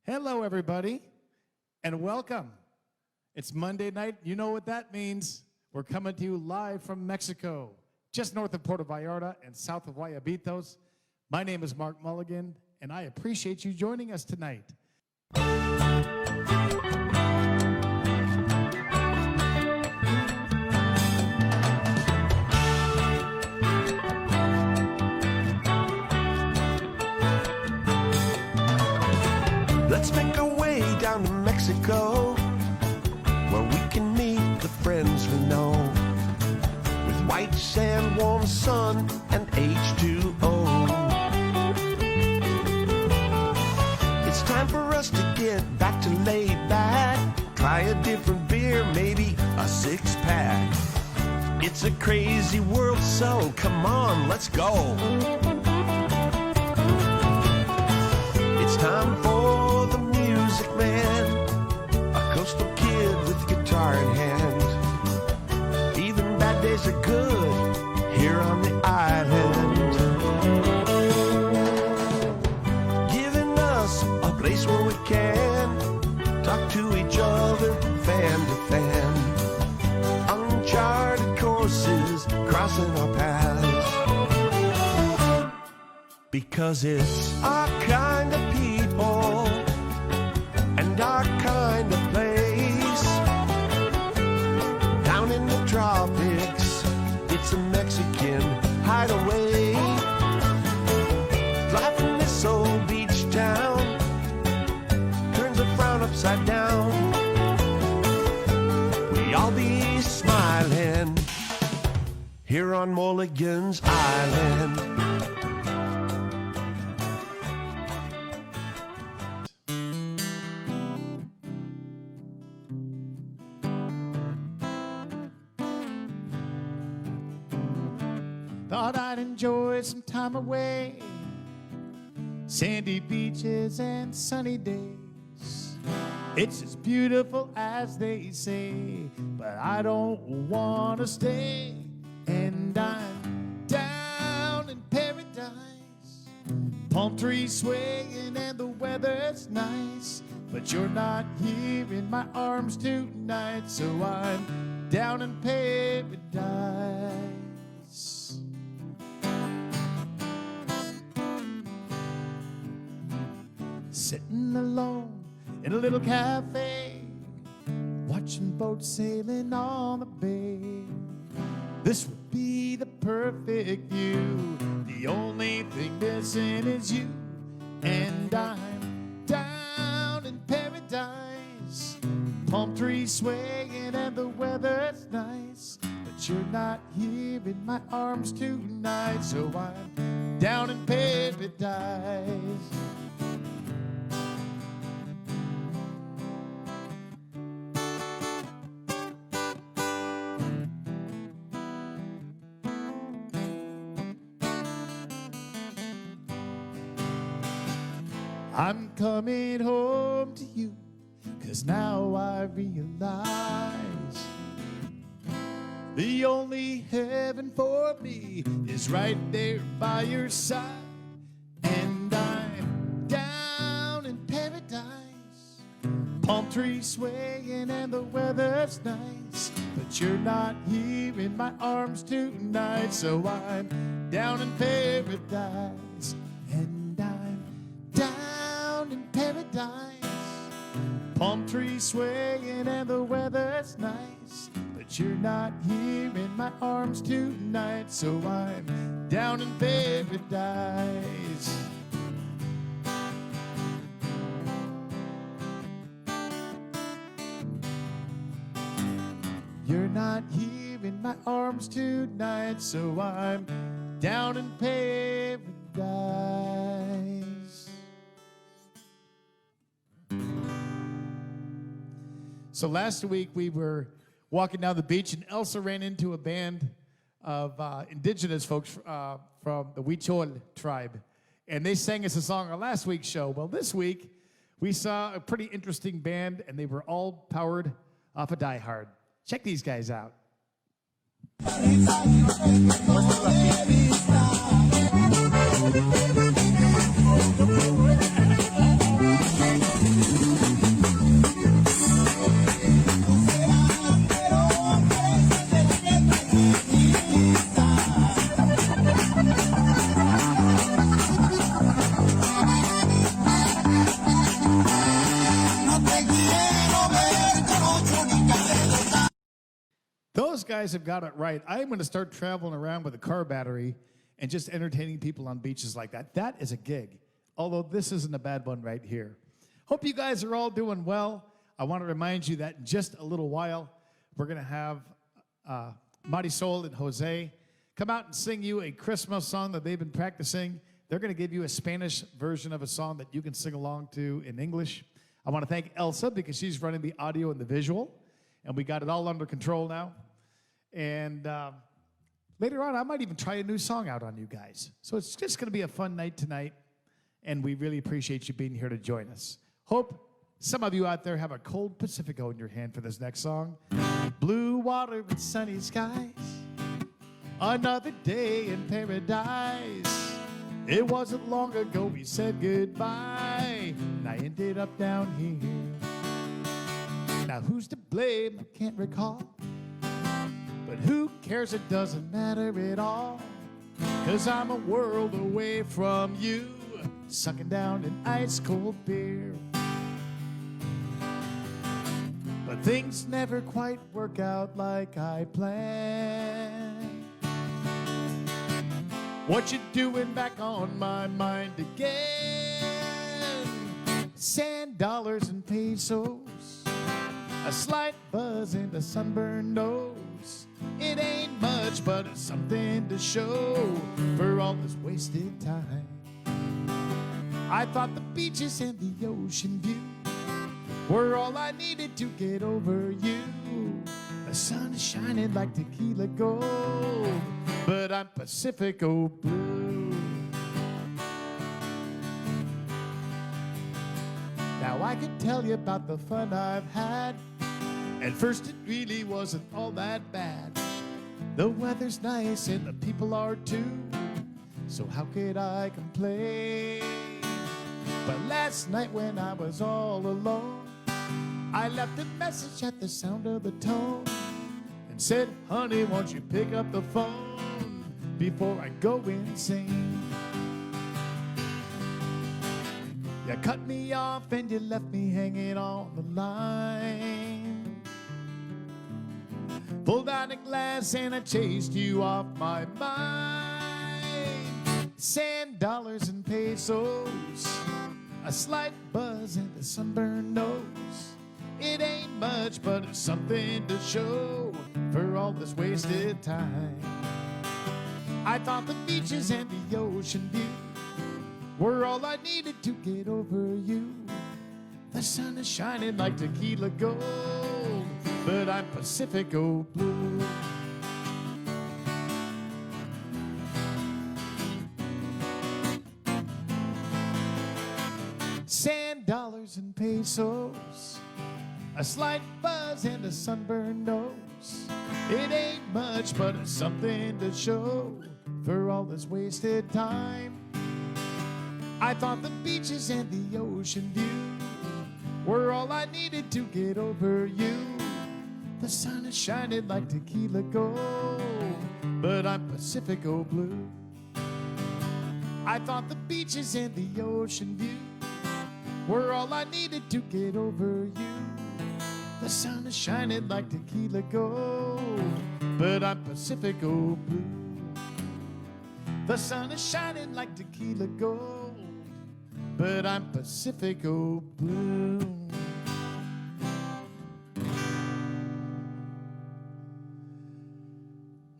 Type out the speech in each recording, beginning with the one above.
Hello, everybody, and welcome. It's Monday night. You know what that means. We're coming to you live from Mexico, just north of Puerto Vallarta and south of Guayabitos. My name is Mark Mulligan, and I appreciate you joining us tonight. Let's make our way down to Mexico, where we can meet the friends we know, with white sand, warm sun, and H2O. It's time for us to get back to laid back, try a different beer, maybe a six-pack. It's a crazy world, so come on, let's go. It's time for the music man, a coastal kid with guitar in hand. Even bad days are good here on the island, giving us a place where we can talk to each other, fan to fan. Uncharted courses crossing our paths, because it's our kind of people and our kind of place. Down in the tropics, it's a Mexican hideaway. Life in this old beach town turns a frown upside down. We all be smiling here on Mulligan's Island. Thought I'd enjoy some time away, sandy beaches and sunny days. It's as beautiful as they say, but I don't want to stay. And I'm down in paradise, palm trees swaying and the weather's nice, but you're not here in my arms tonight, so I'm down in paradise. Sitting alone in a little cafe, watching boats sailing on the bay. This would be the perfect view. The only thing missing is you. And I'm down in paradise, palm trees swaying and the weather's nice, but you're not here in my arms tonight, so I'm down in paradise. I'm coming home to you, 'cause now I realize the only heaven for me is right there by your side. And I'm down in paradise, palm trees swaying and the weather's nice, but you're not here in my arms tonight, so I'm down in paradise. And I'm down in paradise, palm trees swaying and the weather's nice, but you're not here in my arms tonight, so I'm down in paradise. You're not here in my arms tonight, so I'm down in paradise. So last week we were walking down the beach, and Elsa ran into a band of indigenous folks from the Huichol tribe, and they sang us a song on last week's show. Well, this week we saw a pretty interesting band, and they were all powered off a Die Hard. Check these guys out. those guys have got it right. I'm going to start traveling around with a car battery and just entertaining people on beaches like that. That is a gig, although this isn't a bad one right here. Hope you guys are all doing well. I want to remind you that in just a little while, we're going to have Marisol and Jose come out and sing you a Christmas song that they've been practicing. They're going to give you a Spanish version of a song that you can sing along to in English. I want to thank Elsa because she's running the audio and the visual, and we got it all under control now. And later on, I might even try a new song out on you guys. So it's just going to be a fun night tonight, and we really appreciate you being here to join us. Hope some of you out there have a cold Pacifico in your hand for this next song. Blue water and sunny skies, another day in paradise. It wasn't long ago we said goodbye, and I ended up down here. Now who's to blame? I can't recall. But who cares? It doesn't matter at all. 'Cause I'm a world away from you, sucking down an ice cold beer. But things never quite work out like I planned. What you doing back on my mind again? Sand, dollars, and pesos, a slight buzz and a sunburned nose. It ain't much, but it's something to show for all this wasted time. I thought the beaches and the ocean view were all I needed to get over you. The sun is shining like tequila gold, but I'm Pacifico blue. Now I can tell you about the fun I've had. At first it really wasn't all that bad. The weather's nice and the people are too, so how could I complain? But last night when I was all alone, I left a message at the sound of the tone and said, honey, won't you pick up the phone before I go insane? You cut me off and you left me hanging on the line. Pulled out a glass and I chased you off my mind. Sand, dollars, and pesos, a slight buzz and a sunburned nose. It ain't much, but it's something to show for all this wasted time. I thought the beaches and the ocean view were all I needed to get over you. The sun is shining like tequila gold, but I'm Pacifico blue. Sand, dollars, and pesos, a slight buzz and a sunburned nose. It ain't much, but it's something to show for all this wasted time. I thought the beaches and the ocean view were all I needed to get over you. The sun is shining like tequila gold, but I'm Pacifico blue. I thought the beaches and the ocean view were all I needed to get over you. The sun is shining like tequila gold, but I'm Pacifico blue. The sun is shining like tequila gold, but I'm Pacifico blue.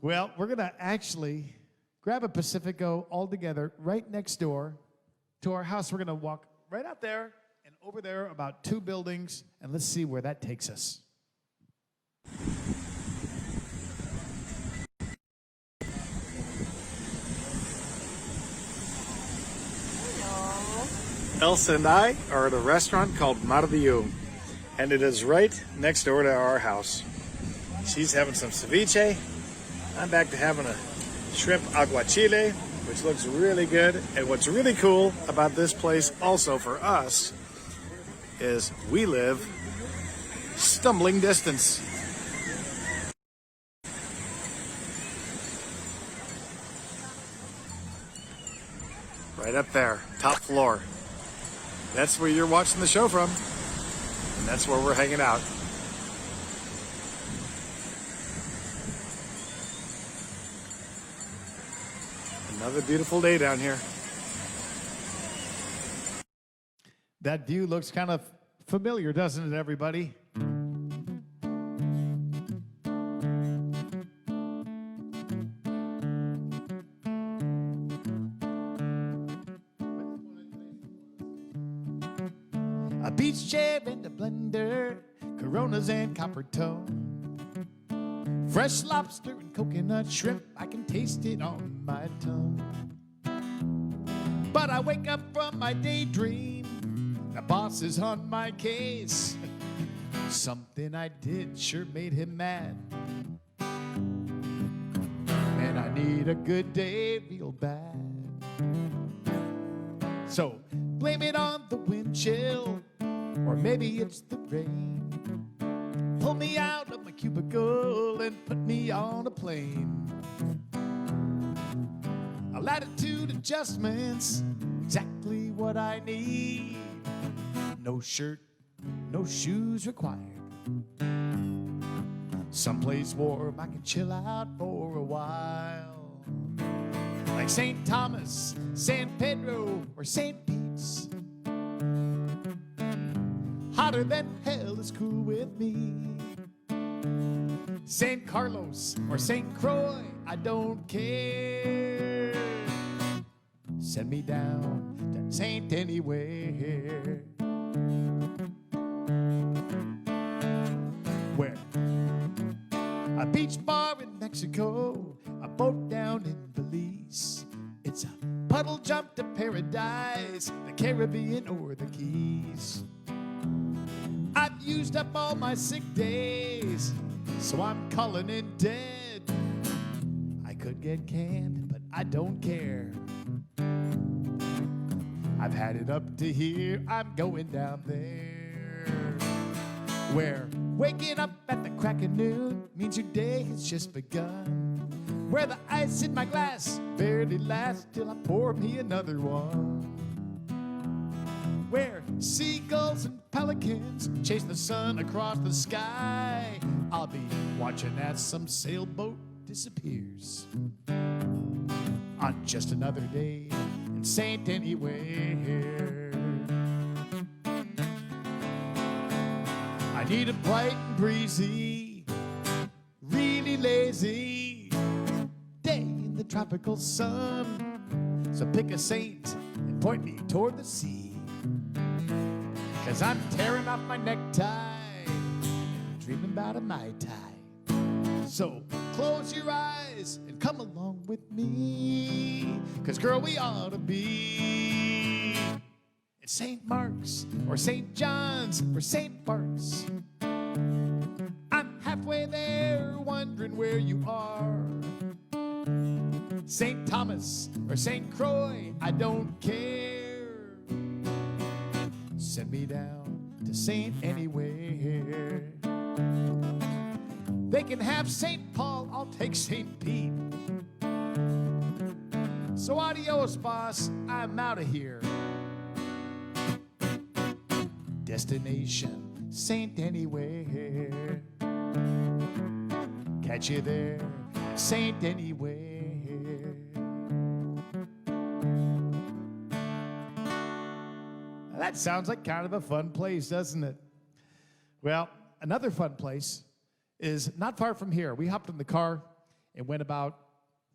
Well, we're going to actually grab a Pacifico all together right next door to our house. We're going to walk right out there and over there about 2 buildings, and let's see where that takes us. Elsa and I are at a restaurant called Mar de Yu, and it is right next door to our house. She's having some ceviche. I'm back to having a shrimp aguachile, which looks really good. And what's really cool about this place also for us is we live stumbling distance. Right up there, top floor. That's where you're watching the show from, and that's where we're hanging out. Another beautiful day down here. That view looks kind of familiar, doesn't it, everybody? A beach chair and a blender, Coronas and copper tone. Fresh lobster and coconut shrimp, I can taste it on my tongue. But I wake up from my daydream, the boss is on my case. Something I did sure made him mad, and I need a good day real bad. So blame it on the wind chill, or maybe it's the rain. Pull me out of my cubicle and put me on a plane. A latitude adjustments, exactly what I need. No shirt, no shoes required. Someplace warm I can chill out for a while. Like St. Thomas, San Pedro, or St. Pete's. Hotter than hell is cool with me. St. Carlos or St. Croix, I don't care. Send me down to Saint Anywhere. Where? A beach bar in Mexico, a boat down in Belize. It's a puddle jump to paradise, the Caribbean or the Keys. I've used up all my sick days, so I'm calling in dead. I could get canned, but I don't care. I've had it up to here, I'm going down there. Where waking up at the crack of noon means your day has just begun. Where the ice in my glass barely lasts till I pour me another one. Where seagulls and pelicans chase the sun across the sky. I'll be watching as some sailboat disappears on just another day in Saint Anywhere. I need it bright and breezy, really lazy day in the tropical sun. So pick a saint and point me toward the sea. 'Cause I'm tearing off my necktie, dreaming about a Mai Tai. So close your eyes and come along with me. 'Cause girl, we ought to be at St. Mark's or St. John's or St. Bart's. I'm halfway there wondering where you are. St. Thomas or St. Croix, I don't care. Send me down to Saint Anywhere. They can have St. Paul, I'll take St. Pete. So adios, boss, I'm out of here. Destination Saint Anywhere. Catch you there, Saint Anywhere. That sounds like kind of a fun place, doesn't it? Well, another fun place is not far from here. We hopped in the car and went about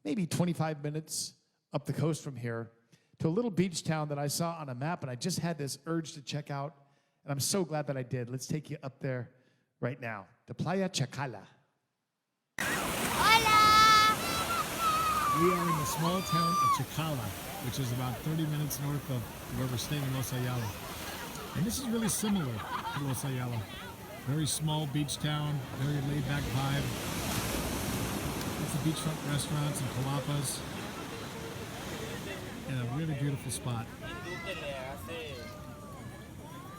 maybe 25 minutes up the coast from here to a little beach town that I saw on a map, and I just had this urge to check out, and I'm so glad that I did. Let's take you up there right now, to Playa Chacala. Hola! We are in the small town of Chacala, which is about 30 minutes north of where we're staying in Los Ayala. And this is really similar to Los Ayala. Very small beach town, very laid-back vibe. Lots of beachfront restaurants and palapas. And a really beautiful spot.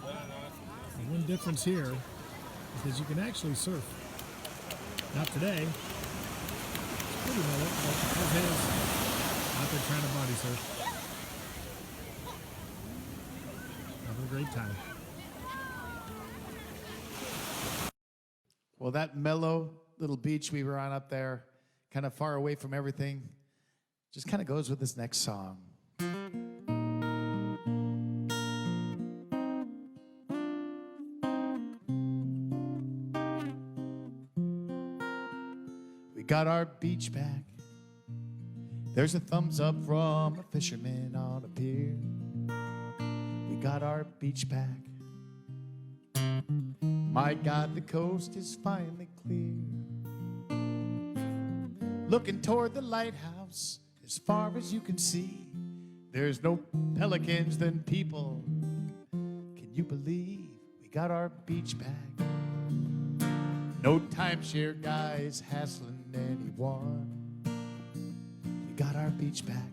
The one difference here is that you can actually surf. Not today. It's pretty mellow, but Jose is out there trying to body surf. Having a great time. Well, that mellow little beach we were on up there, kind of far away from everything, Just kind of goes with this next song. We got our beach back. There's a thumbs up from a fisherman on a pier. We got our beach back. My God, the coast is finally clear. Looking toward the lighthouse, as far as you can see, there's no pelicans than people. Can you believe we got our beach back? No timeshare guys hassling anyone. We got our beach back.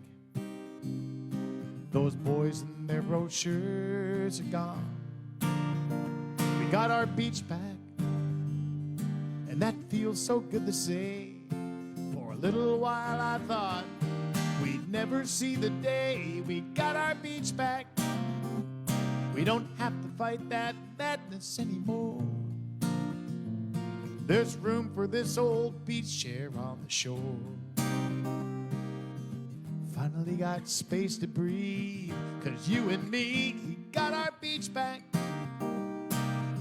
Those boys in their brochures are gone. We got our beach back, and that feels so good to say. For a little while I thought we'd never see the day. We got our beach back. We don't have to fight that madness anymore. There's room for this old beach chair on the shore. Finally got space to breathe, 'cause you and me, we got our beach back.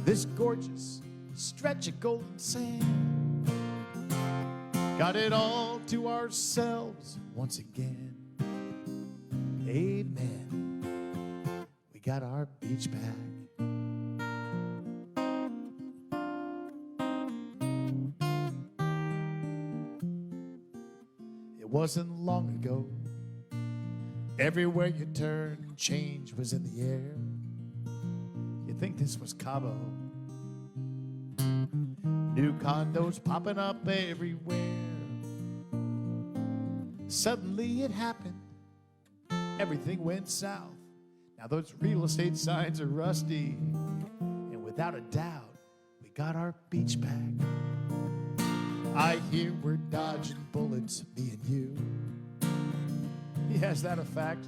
This gorgeous stretch of golden sand. Got it all to ourselves once again. Amen. We got our beach back. It wasn't long ago. Everywhere you turned, change was in the air. You think this was Cabo. New condos popping up everywhere. Suddenly it happened. Everything went south. Now those real estate signs are rusty. And without a doubt, we got our beach back. I hear we're dodging bullets, me and you. Yeah, is that a fact?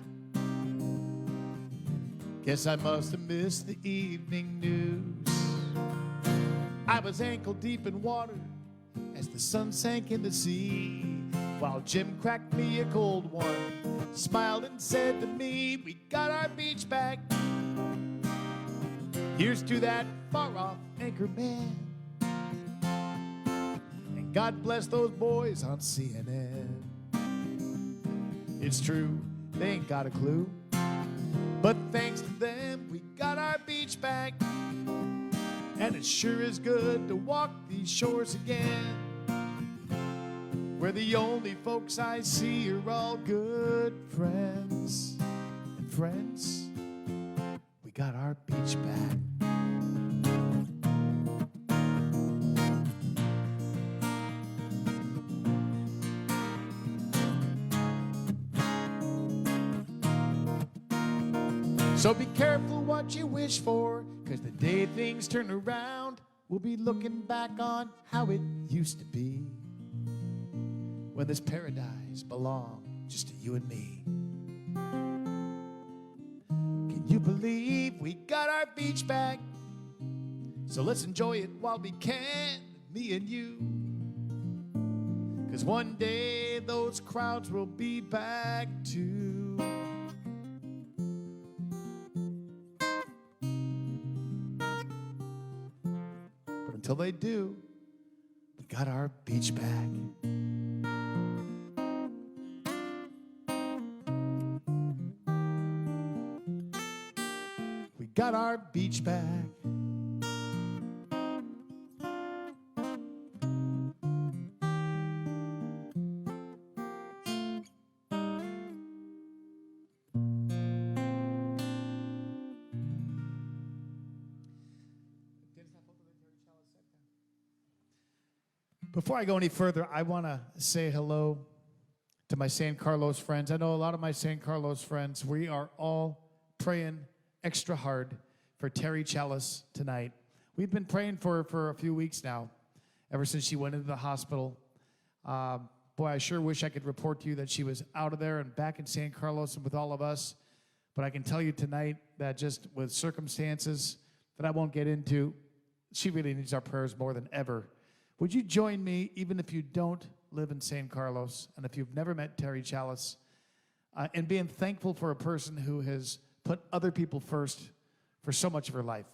Guess I must have missed the evening news. I was ankle deep in water as the sun sank in the sea, while Jim cracked me a cold one, smiled and said to me, we got our beach back. Here's to that far-off anchor man, and God bless those boys on CNN. It's true, they ain't got a clue, but thanks to them, we got our beach back. And it sure is good to walk these shores again, where the only folks I see are all good friends. And friends, we got our beach back. So be careful what you wish for, 'cause the day things turn around, we'll be looking back on how it used to be, when this paradise belonged just to you and me. Can you believe we got our beach back? So let's enjoy it while we can, me and you. 'Cause one day those crowds will be back too. Until they do, we got our beach back. We got our beach back. Before I go any further, I want to say hello to my San Carlos friends. I know a lot of my San Carlos friends. We are all praying extra hard for Terry Chalice tonight. We've been praying for her for a few weeks now, ever since she went into the hospital. Boy, I sure wish I could report to you that she was out of there and back in San Carlos and with all of us. But I can tell you tonight that just with circumstances that I won't get into, she really needs our prayers more than ever. Would you join me, even if you don't live in San Carlos, and if you've never met Terry Chalice, and being thankful for a person who has put other people first for so much of her life.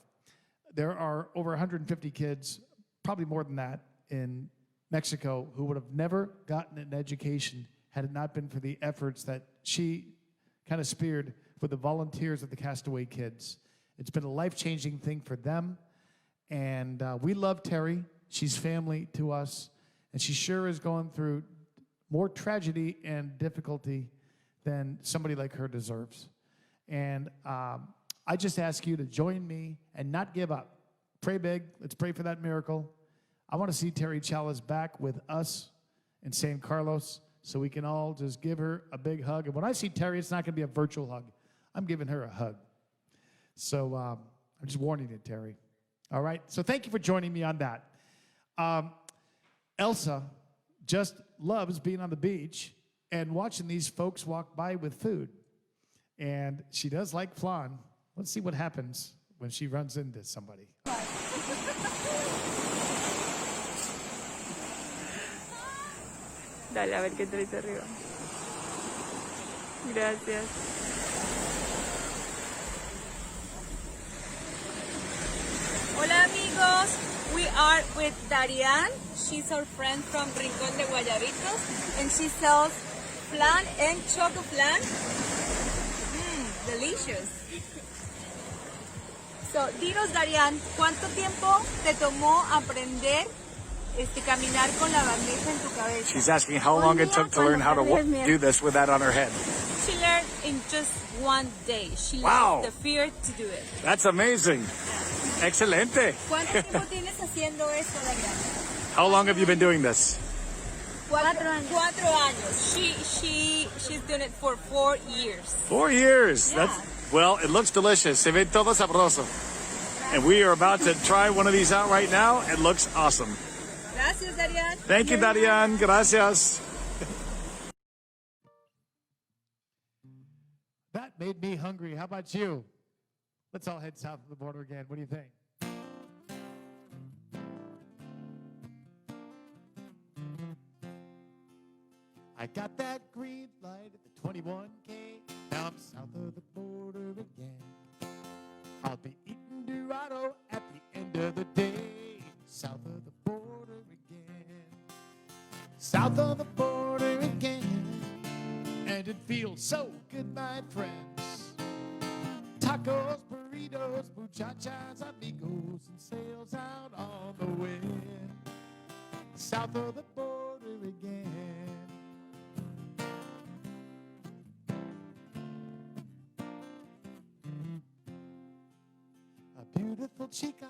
There are over 150 kids, probably more than that, in Mexico who would have never gotten an education had it not been for the efforts that she kind of speared with the volunteers of the Castaway Kids. It's been a life-changing thing for them, and we love Terry. She's family to us, and she sure is going through more tragedy and difficulty than somebody like her deserves. And I just ask you to join me and not give up. Pray big. Let's pray for that miracle. I want to see Terry Chalice back with us in San Carlos so we can all just give her a big hug. And when I see Terry, it's not going to be a virtual hug. I'm giving her a hug. So I'm just warning you, Terry. All right? So thank you for joining me on that. Elsa just loves being on the beach and watching these folks walk by with food. And she does like flan. Let's see what happens when she runs into somebody. Dale, a ver qué traes arriba. Gracias. Hola amigos, we are with Darian. She's our friend from Rincón de Guayabitos, and she sells flan and choco flan. Delicious. So, dinos Darian, ¿cuánto tiempo te tomó aprender caminar con la bandeja en tu cabeza? She's asking how long it took to learn how to do this with that on her head. She learned in just one day. She Wow. lost the fear to do it. That's amazing. Excelente. ¿Cuánto tiempo tienes haciendo eso, Darian? How long have you been doing this? 4 años. 4 años. She's doing it for 4 years. 4 years. Yeah. Well, it looks delicious. Se ve todo sabroso. And we are about to try one of these out right now. It looks awesome. Gracias, Darian. Thank you, Darian. Gracias. That made me hungry. How about you? Let's all head south of the border again. What do you think? I got that green light at the 21K. Now I'm south of the border again. I'll be eating Dorado at the end of the day. South of the border again. South of the border again. And it feels so good, my friends. Tacos, burritos, muchachas, amigos, and sails out on the wind. South of the border again. A beautiful chica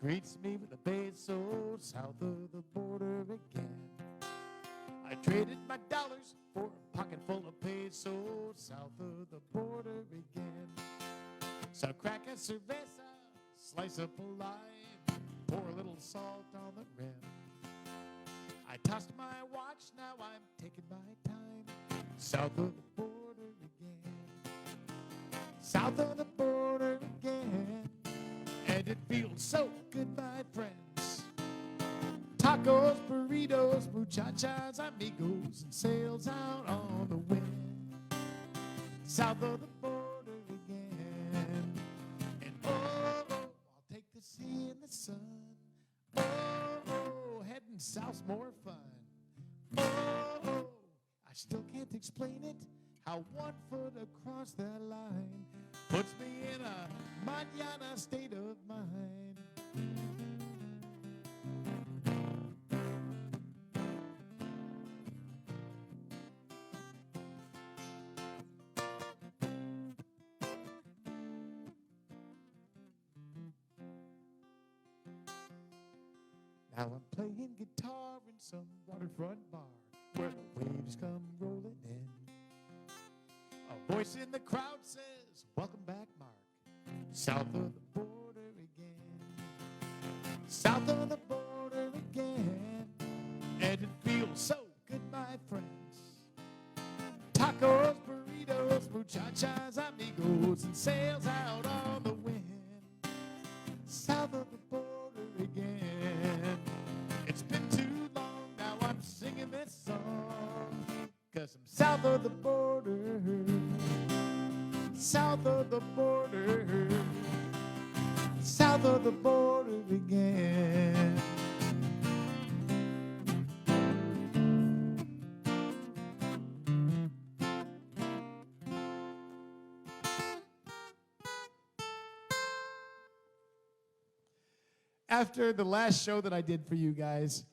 greets me with a beso. South of the border again. I traded my dollars for a pocket full of pesos. South of the border again. So crack a cerveza, slice up a lime, pour a little salt on the rim. I tossed my watch, now I'm taking my time. South of the border again. South of the border again. And it feels so good, my friends. Tacos, burritos, muchachas, amigos, and sails out on the wind. South of the border again. And oh, I'll take the sea and the sun. Oh, heading south's more fun. Oh, I still can't explain it, how 1 foot across that line puts me in a mañana state of mind. Now I'm playing guitar in some waterfront bar where the waves come rolling in. A voice in the crowd says, "Welcome back, Mark. South of the border again. South of the border again. And it feels so good, my friends. Tacos, burritos, muchachas, amigos, and sails out on the wind. South of the border again. It's been too long, now I'm singing this of the border, south of the border, south of the border again. After the last show that I did for you guys,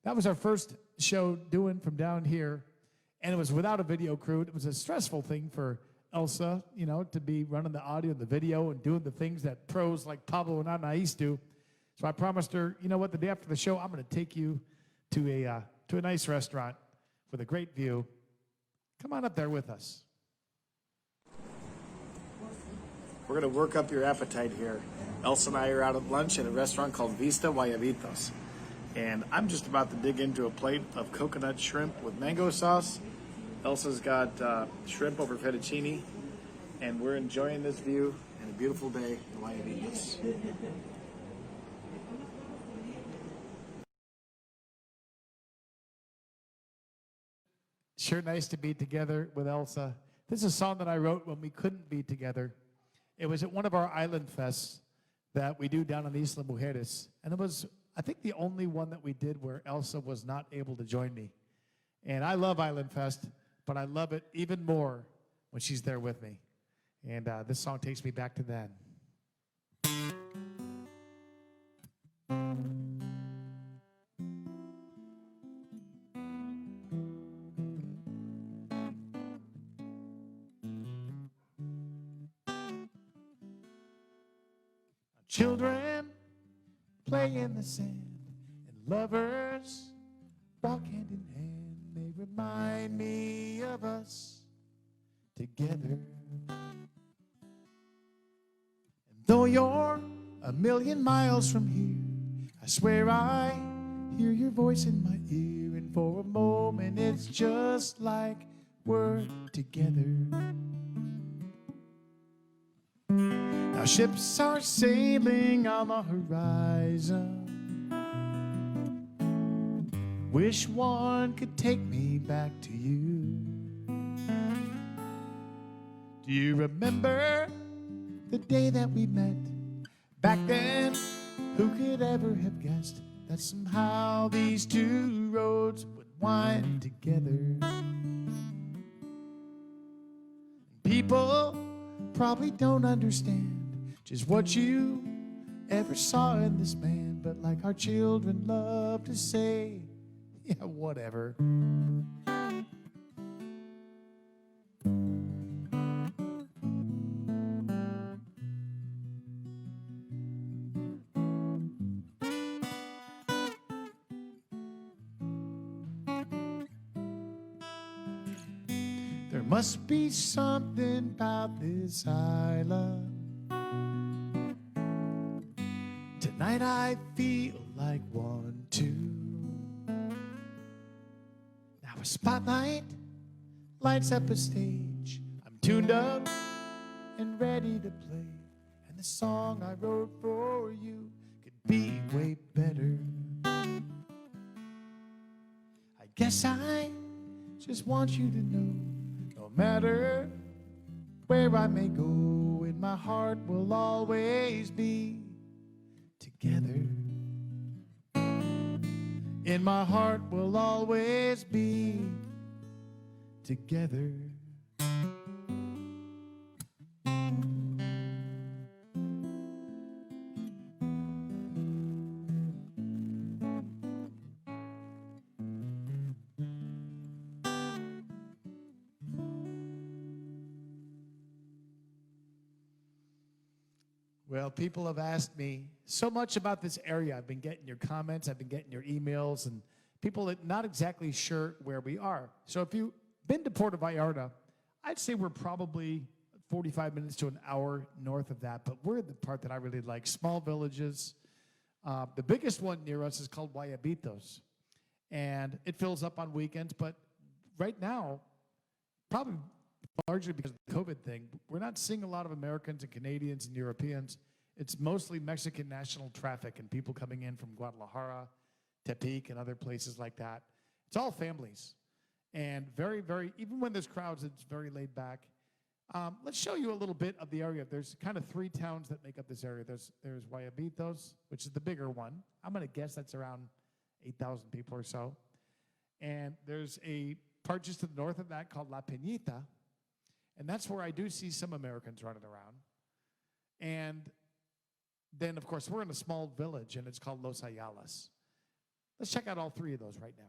that was our first show doing from down here, and it was without a video crew. It was a stressful thing for Elsa, you know, to be running the audio and the video and doing the things that pros like Pablo and Anais do. So I promised her, you know what, the day after the show, I'm going to take you to a nice restaurant with a great view. Come on up there with us. We're going to work up your appetite here. Elsa and I are out at lunch at a restaurant called Vista Guayabitos. And I'm just about to dig into a plate of coconut shrimp with mango sauce. Elsa's got shrimp over fettuccine. And we're enjoying this view and a beautiful day in Guayabitos. Sure nice to be together with Elsa. This is a song that I wrote when we couldn't be together. It was at one of our island fests that we do down in Isla Mujeres. And it was, I think, the only one that we did where Elsa was not able to join me. And I love Island Fest, but I love it even more when she's there with me. And this song takes me back to then. Children play in the sand, and lovers walk hand in hand. They remind me of us together. And though you're a million miles from here, I swear I hear your voice in my ear. And for a moment it's just like we're together. Now ships are sailing on the horizon. Wish one could take me back to you. Do you remember the day that we met? Back then, who could ever have guessed that somehow these two roads would wind together? People probably don't understand just what you ever saw in this man, but like our children love to say, yeah, whatever. There must be something about this island. Tonight I feel like one too. Now a spotlight lights up a stage. I'm tuned up and ready to play. And the song I wrote for you could be way better. I guess I just want you to know, no matter where I may go, in my heart will always be together. In my heart will always be together. Well, people have asked me so much about this area. I've been getting your comments, I've been getting your emails, and people that not exactly sure where we are. So if you've been to Puerto Vallarta, I'd say we're probably 45 minutes to an hour north of that, but we're the part that I really like, small villages. The biggest one near us is called Guayabitos, and it fills up on weekends, but right now, probably largely because of the COVID thing, we're not seeing a lot of Americans and Canadians and Europeans. It's mostly Mexican national traffic and people coming in from Guadalajara, Tepic, and other places like that. It's all families. And very, very, even when there's crowds, it's very laid back. Let's show you a little bit of the area. There's kind of 3 towns that make up this area. There's Guayabitos, which is the bigger one. I'm going to guess that's around 8,000 people or so. And there's a part just to the north of that called La Peñita. And that's where I do see some Americans running around. And then, of course, we're in a small village, and it's called Los Ayalas. Let's check out all 3 of those right now.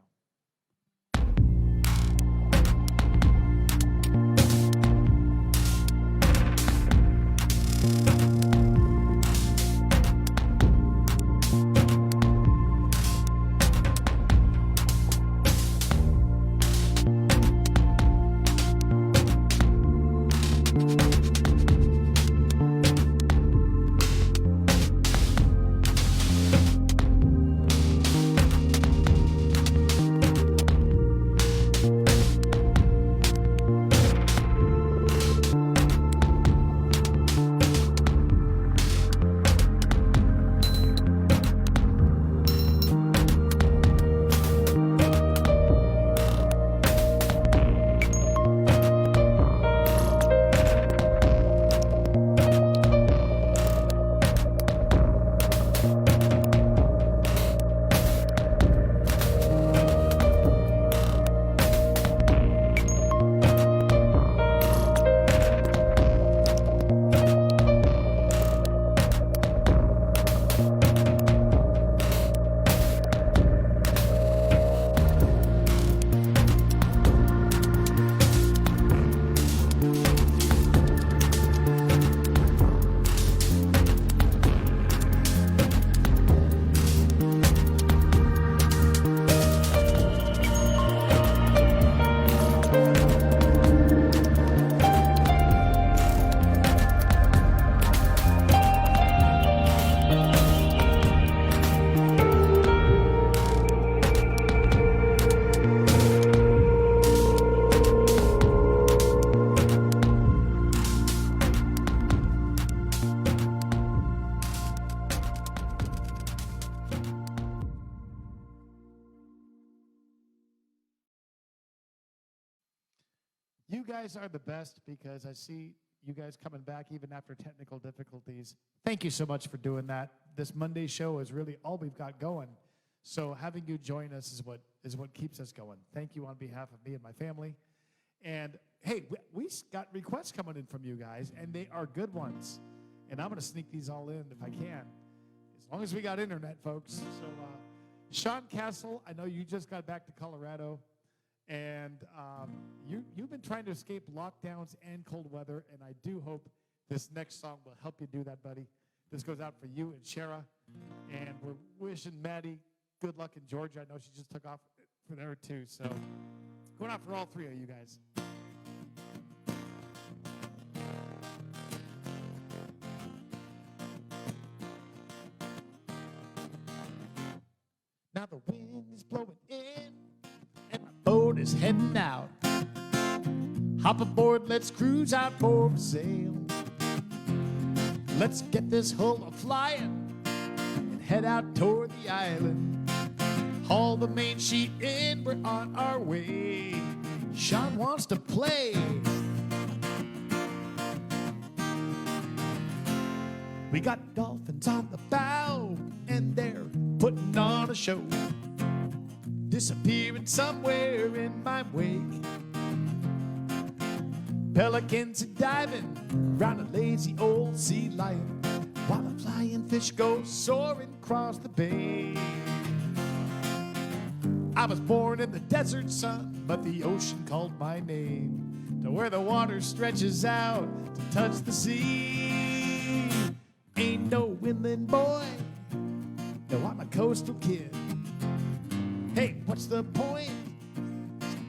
You guys are the best because I see you guys coming back even after technical difficulties. Thank you so much for doing that. This Monday show is really all we've got going. So having you join us is what keeps us going. Thank you on behalf of me and my family. And hey, we got requests coming in from you guys, and they are good ones. And I'm going to sneak these all in if I can, as long as we got internet, folks. So Sean Castle, I know you just got back to Colorado. And you've been trying to escape lockdowns and cold weather, and I do hope this next song will help you do that, buddy. This goes out for you and Shara, and we're wishing Maddie good luck in Georgia. I know she just took off for there, too. So going out for all 3 of you guys. Now the wind is blowing in, boat is heading out. Hop aboard, let's cruise out for a sail. Let's get this hull a-flying and head out toward the island. Haul the main sheet in, we're on our way. Sean wants to play. We got dolphins on the bow, and they're putting on a show. Disappearing somewhere in my wake. Pelicans are diving round a lazy old sea lion, while a flying fish goes soaring across the bay. I was born in the desert sun, but the ocean called my name to where the water stretches out to touch the sea. Ain't no inland boy, no, I'm a coastal kid. Hey, what's the point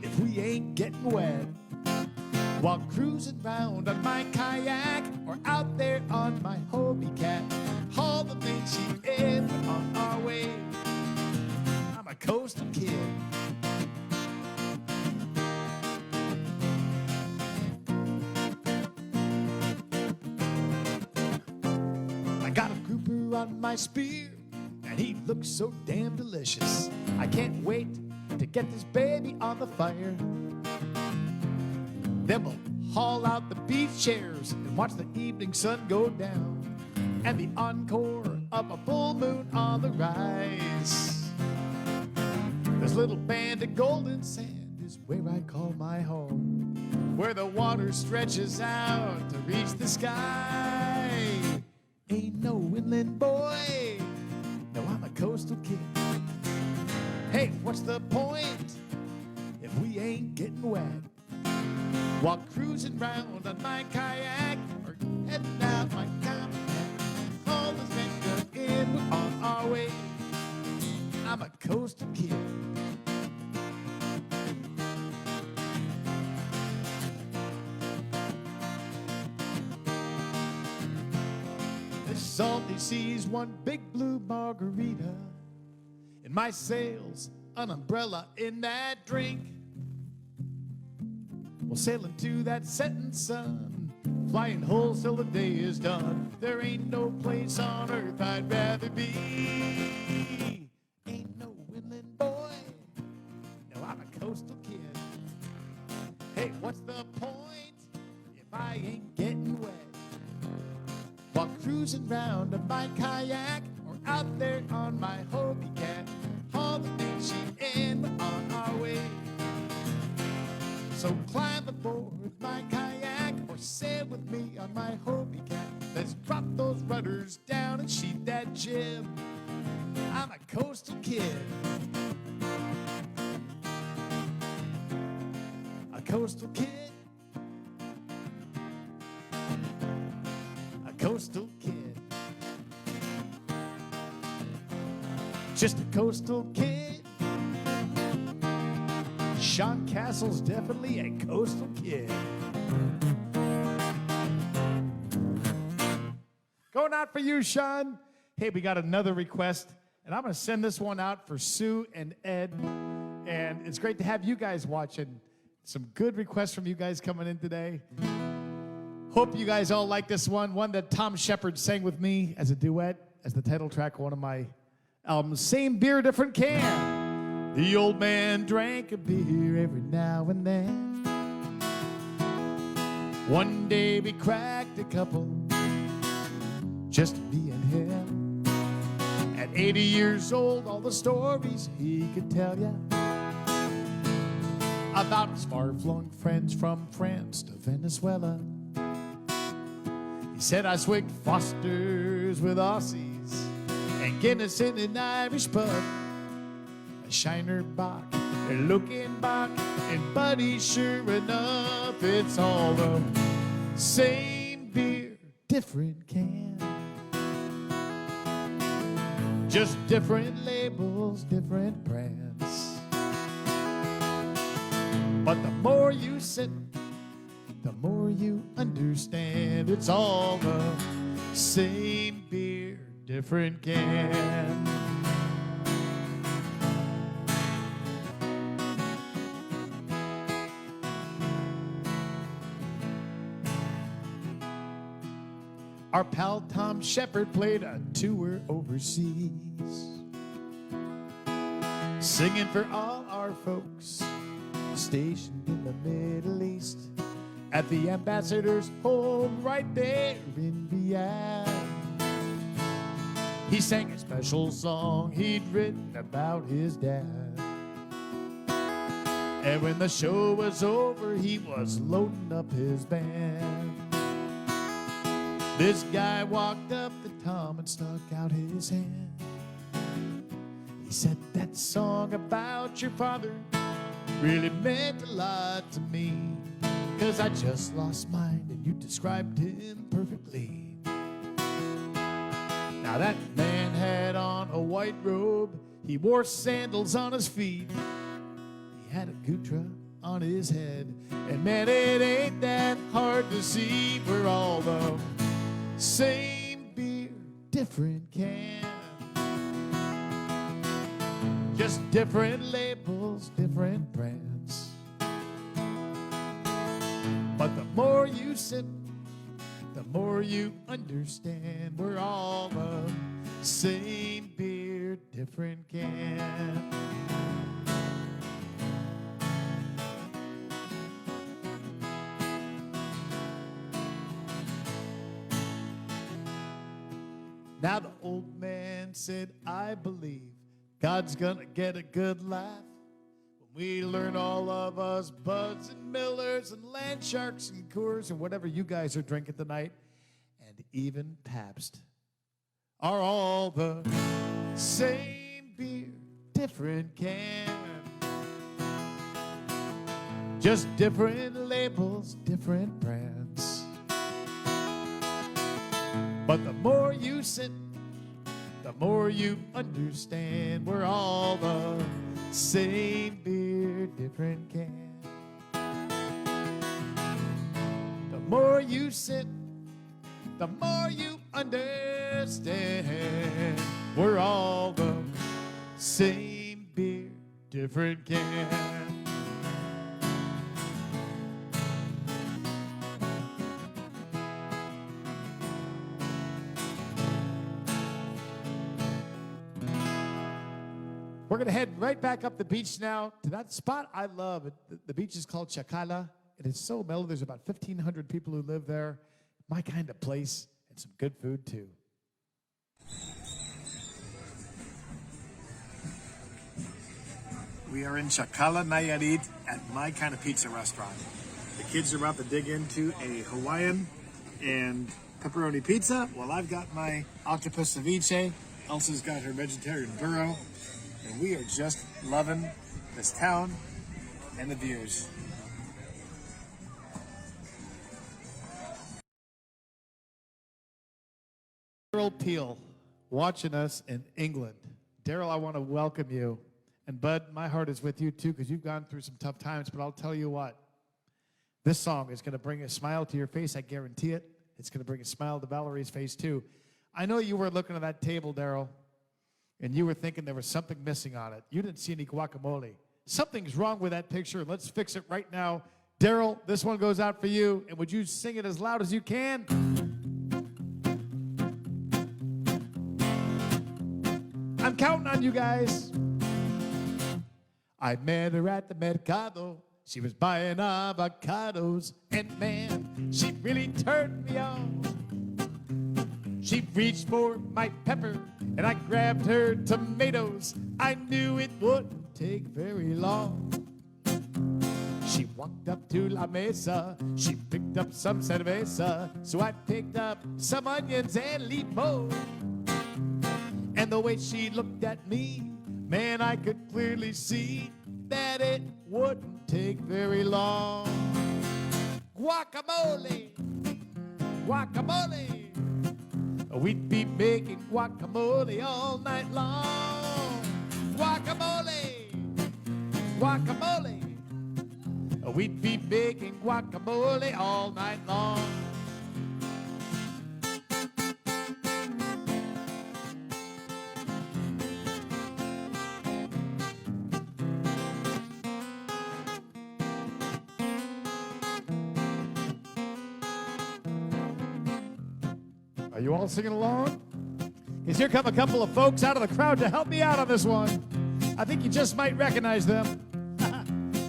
if we ain't getting wet? While cruising round on my kayak or out there on my Hobie Cat, haul the main sheet in, we're on our way. I'm a coastal kid. I got a grouper on my spear, and he looks so damn delicious. I can't wait to get this baby on the fire. Then we'll haul out the beach chairs and watch the evening sun go down, and the encore of a full moon on the rise. This little band of golden sand is where I call my home, where the water stretches out to reach the sky. Ain't no inland boy, no, I'm a coastal kid. Hey, what's the point if we ain't getting wet? While cruising round on my kayak or heading out my compact, all the venture in, we're on our way. I'm a coastal kid. The salty sea's one big blue margarita, and my sails an umbrella in that drink. We'll sail into that setting sun, flying holes till the day is done. There ain't no place on earth I'd rather be. Ain't no inland boy, no, I'm a coastal kid. Hey, what's the point if I ain't getting wet? While cruising round on my kayak or out there on my Hobie Cat, all the things she in, we're on our way. So climb aboard my kayak or sail with me on my Hobie Cat. Let's drop those rudders down and sheet that jib. I'm a coastal kid. A coastal kid. A coastal kid. Just a coastal kid. Sean Castle's definitely a coastal kid. Going out for you, Sean. Hey, we got another request, and I'm going to send this one out for Sue and Ed. And it's great to have you guys watching. Some good requests from you guys coming in today. Hope you guys all like this one that Tom Shepard sang with me as a duet, as the title track of one of my albums, Same Beer, Different Can. The old man drank a beer every now and then. One day we cracked a couple, just me and him. At 80 years old, all the stories he could tell ya about his far-flung friends from France to Venezuela. He said I swigged Fosters with Aussies and Guinness in an Irish pub. A Shiner Bock, a looking Bock, and buddy, sure enough, it's all the same beer, different can. Just different labels, different brands. But the more you sip, the more you understand. It's all the same beer, different can. Our pal Tom Shepard played a tour overseas, singing for all our folks stationed in the Middle East, at the ambassador's home right there in Riyadh. He sang a special song he'd written about his dad. And when the show was over, he was loading up his band. This guy walked up to Tom and stuck out his hand. He said, that song about your father really meant a lot to me, 'cause I just lost mine and you described him perfectly. Now that man had on a white robe, he wore sandals on his feet, he had a gutra on his head, and man, it ain't that hard to see. We're all the same beer, different can. Just different labels, different brands. But the more you sip, the more you understand. We're all the same beer, different can. Now the old man said, I believe God's gonna get a good laugh when we learn all of us Buds and Millers and Land Sharks and Coors and whatever you guys are drinking tonight, and even Pabst, are all the same beer, different can. Just different labels, different brands. But the more you sit, the more you understand we're all the same beer, different can. The more you sit, the more you understand we're all the same beer, different can. We're going to head right back up the beach now to that spot I love. The beach is called Chacala, and it's so mellow. There's about 1,500 people who live there. My kind of place, and some good food, too. We are in Chacala, Nayarit, at My Kind of Pizza restaurant. The kids are about to dig into a Hawaiian and pepperoni pizza, while I've got my octopus ceviche. Elsa's got her vegetarian burro. And we are just loving this town and the views. Daryl Peel, watching us in England. Daryl, I want to welcome you. And Bud, my heart is with you too, because you've gone through some tough times, but I'll tell you what, this song is going to bring a smile to your face, I guarantee it. It's going to bring a smile to Valerie's face too. I know you were looking at that table, Daryl, and you were thinking there was something missing on it. You didn't see any guacamole. Something's wrong with that picture. Let's fix it right now. Daryl, this one goes out for you, and would you sing it as loud as you can? I'm counting on you guys. I met her at the mercado. She was buying avocados, and man, she really turned me on. She reached for my pepper, and I grabbed her tomatoes. I knew it wouldn't take very long. She walked up to la mesa. She picked up some cerveza. So I picked up some onions and limon. And the way she looked at me, man, I could clearly see that it wouldn't take very long. Guacamole, guacamole. We'd be making guacamole all night long. Guacamole, guacamole. We'd be making guacamole all night long. Are you all singing along? Because here come a couple of folks out of the crowd to help me out on this one. I think you just might recognize them.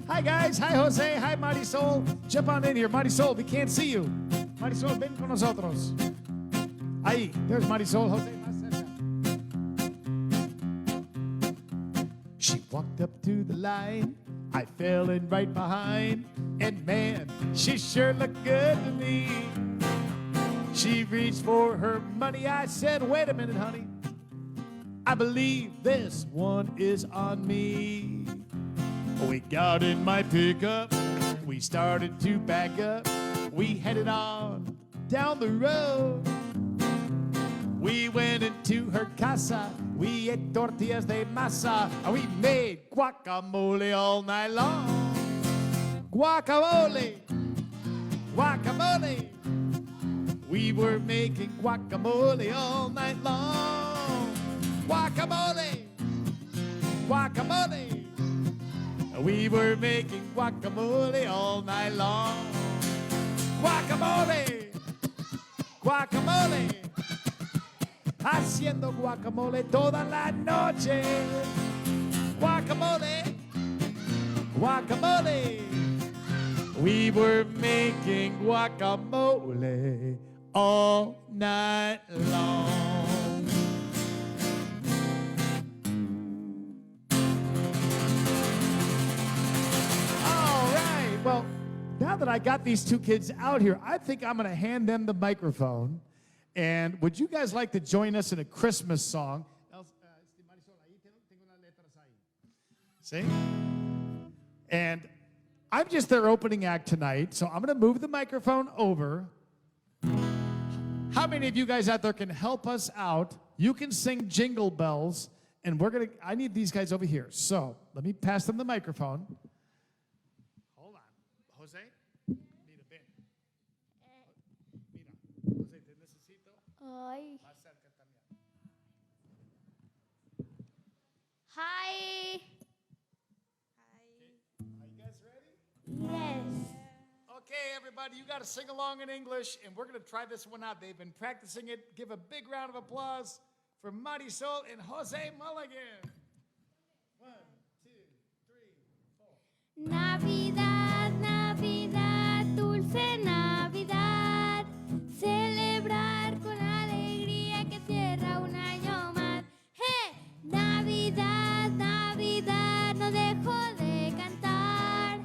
Hi, guys. Hi, Jose. Hi, Marisol. Jump on in here. Marisol, we can't see you. Marisol, ven con nosotros. Ahí. There's Marisol. Jose, más cerca. She walked up to the line. I fell in right behind. And man, she sure looked good to me. She reached for her money. I said, wait a minute, honey. I believe this one is on me. We got in my pickup. We started to back up. We headed on down the road. We went into her casa. We ate tortillas de masa. And we made guacamole all night long. Guacamole. Guacamole. We were making guacamole all night long. Guacamole, guacamole. We were making guacamole all night long. Guacamole, guacamole. Haciendo guacamole toda la noche. Guacamole, guacamole. We were making guacamole all night long. that I got these two kids out here, I think I'm going to hand them the microphone. And would you guys like to join us in a Christmas song? See? And I'm just their opening act tonight, so I'm going to move the microphone over. How many of you guys out there can help us out? You can sing Jingle Bells, and I need these guys over here. So let me pass them the microphone. Hold on. Jose, need a bit. Mira, Jose, ¿te necesito? Ay. Acércate también. Hi. Are you guys ready? Yes. Okay, everybody, you got to sing along in English, and we're going to try this one out. They've been practicing it. Give a big round of applause for Marisol and Jose Mulligan. 1, 2, 3, 4. Navidad, Navidad, dulce Navidad. Celebrar con alegría que cierra un año más. ¡Hey! Navidad, Navidad, no dejo de cantar.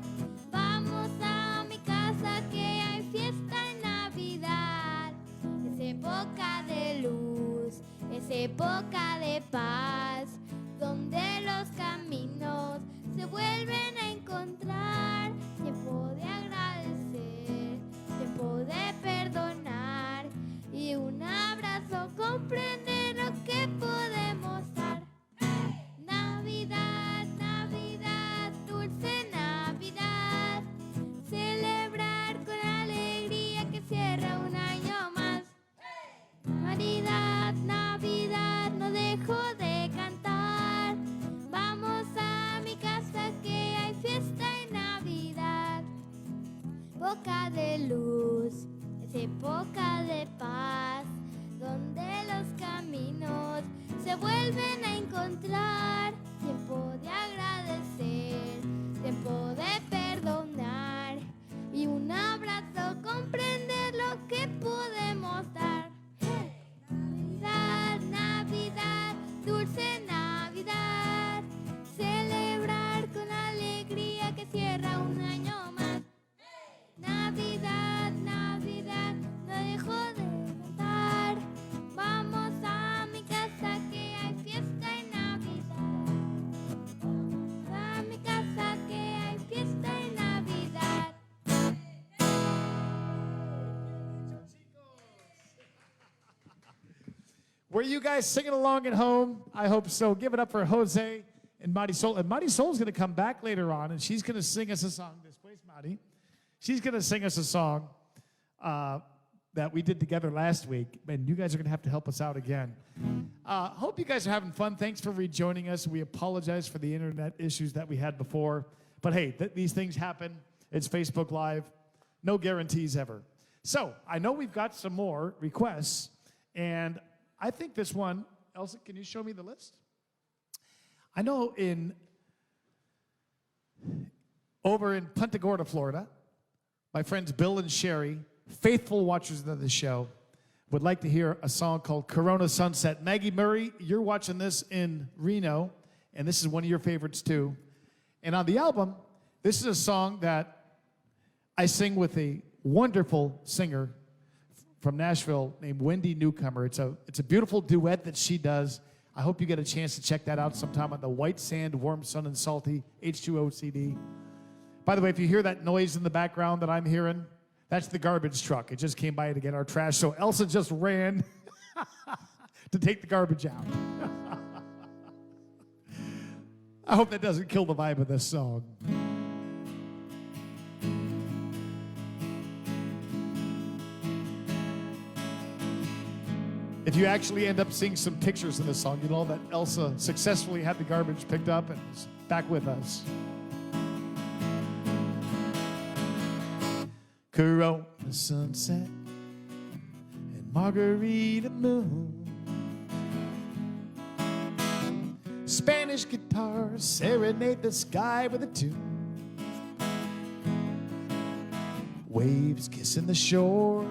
Vamos a mi casa que hay fiesta en Navidad. Es época de luz, es época de paz, donde los caminos se vuelven a encontrar. Tiempo de agradecer, tiempo de perdonar y un abrazo comprender lo que podemos dar. Navidad, Navidad, dulce Navidad. Celebrar con alegría que cierra un año más. Navidad, Navidad, no dejo de cantar. Vamos a mi casa que hay fiesta en Navidad. Época de luz, es época de paz, donde los caminos se vuelven a encontrar. Tiempo de agradecer, tiempo de perdonar y un abrazo comprender lo que podemos dar. Navidad, Navidad, dulce Navidad. Celebrar con alegría que cierra un año más. Navidad, Navidad, no dejo de cantar. Vamos a mi casa que hay fiesta en Navidad. Vamos a mi casa que hay fiesta en Navidad. Were you guys singing along at home? I hope so. Give it up for Jose and Marisol. And Marisol's going to come back later on, and she's going to sing us a song. This place, Mari. She's going to sing us a song that we did together last week. And you guys are going to have to help us out again. Hope you guys are having fun. Thanks for rejoining us. We apologize for the internet issues that we had before. But hey, these things happen. It's Facebook Live. No guarantees ever. So I know we've got some more requests. And I think this one, Elsa, can you show me the list? I know over in Punta Gorda, Florida, my friends Bill and Sherry, faithful watchers of the show, would like to hear a song called Corona Sunset. Maggie Murray, you're watching this in Reno, and this is one of your favorites too. And on the album, this is a song that I sing with a wonderful singer from Nashville named Wendy Newcomer. It's a beautiful duet that she does. I hope you get a chance to check that out sometime on the White Sand, Warm Sun and Salty H2O CD. By the way, if you hear that noise in the background that I'm hearing, that's the garbage truck. It just came by to get our trash, so Elsa just ran to take the garbage out. I hope that doesn't kill the vibe of this song. If you actually end up seeing some pictures in this song, you know that Elsa successfully had the garbage picked up and is back with us. Corona sunset and margarita moon. Spanish guitars serenade the sky with a tune. Waves kissing the shore.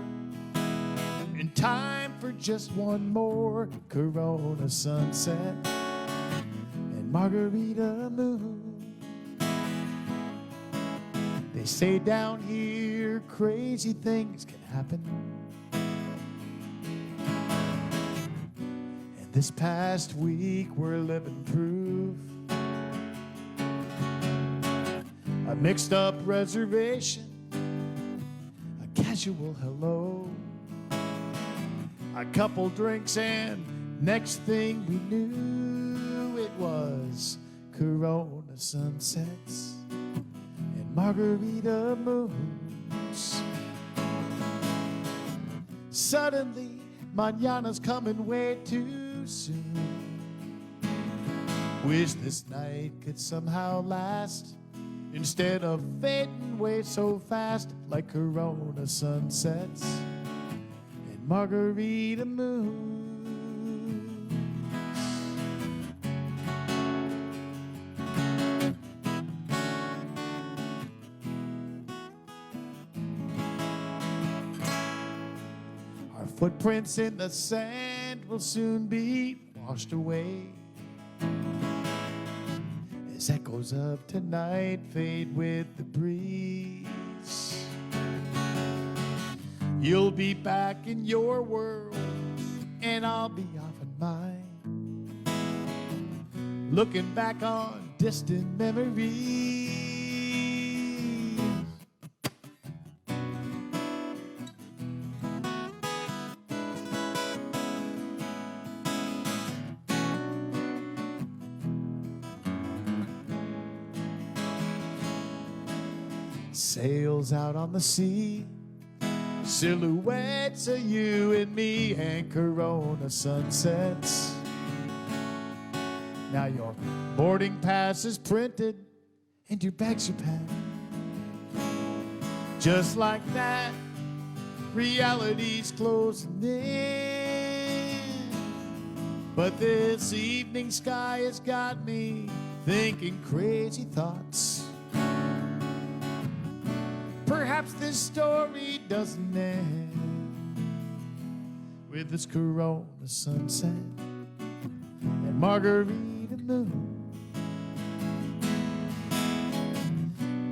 In time for just one more Corona sunset and margarita moon. They say down here crazy things can happen. And this past week we're living proof. A mixed up reservation, a casual hello, a couple drinks, and next thing we knew it was Corona sunsets and margarita moons. Suddenly, mañana's coming way too soon. Wish this night could somehow last instead of fading away so fast like Corona sunsets and margarita moons. Our footprints in the sand will soon be washed away as echoes of tonight fade with the breeze. You'll be back in your world and I'll be off in mine, looking back on distant memories. Sails out on the sea, silhouettes of you and me and Corona sunsets. Now your boarding pass is printed and your bags are packed. Just like that, reality's closing in. But this evening sky has got me thinking crazy thoughts. Perhaps this story doesn't end with this Corona sunset and margarita moon.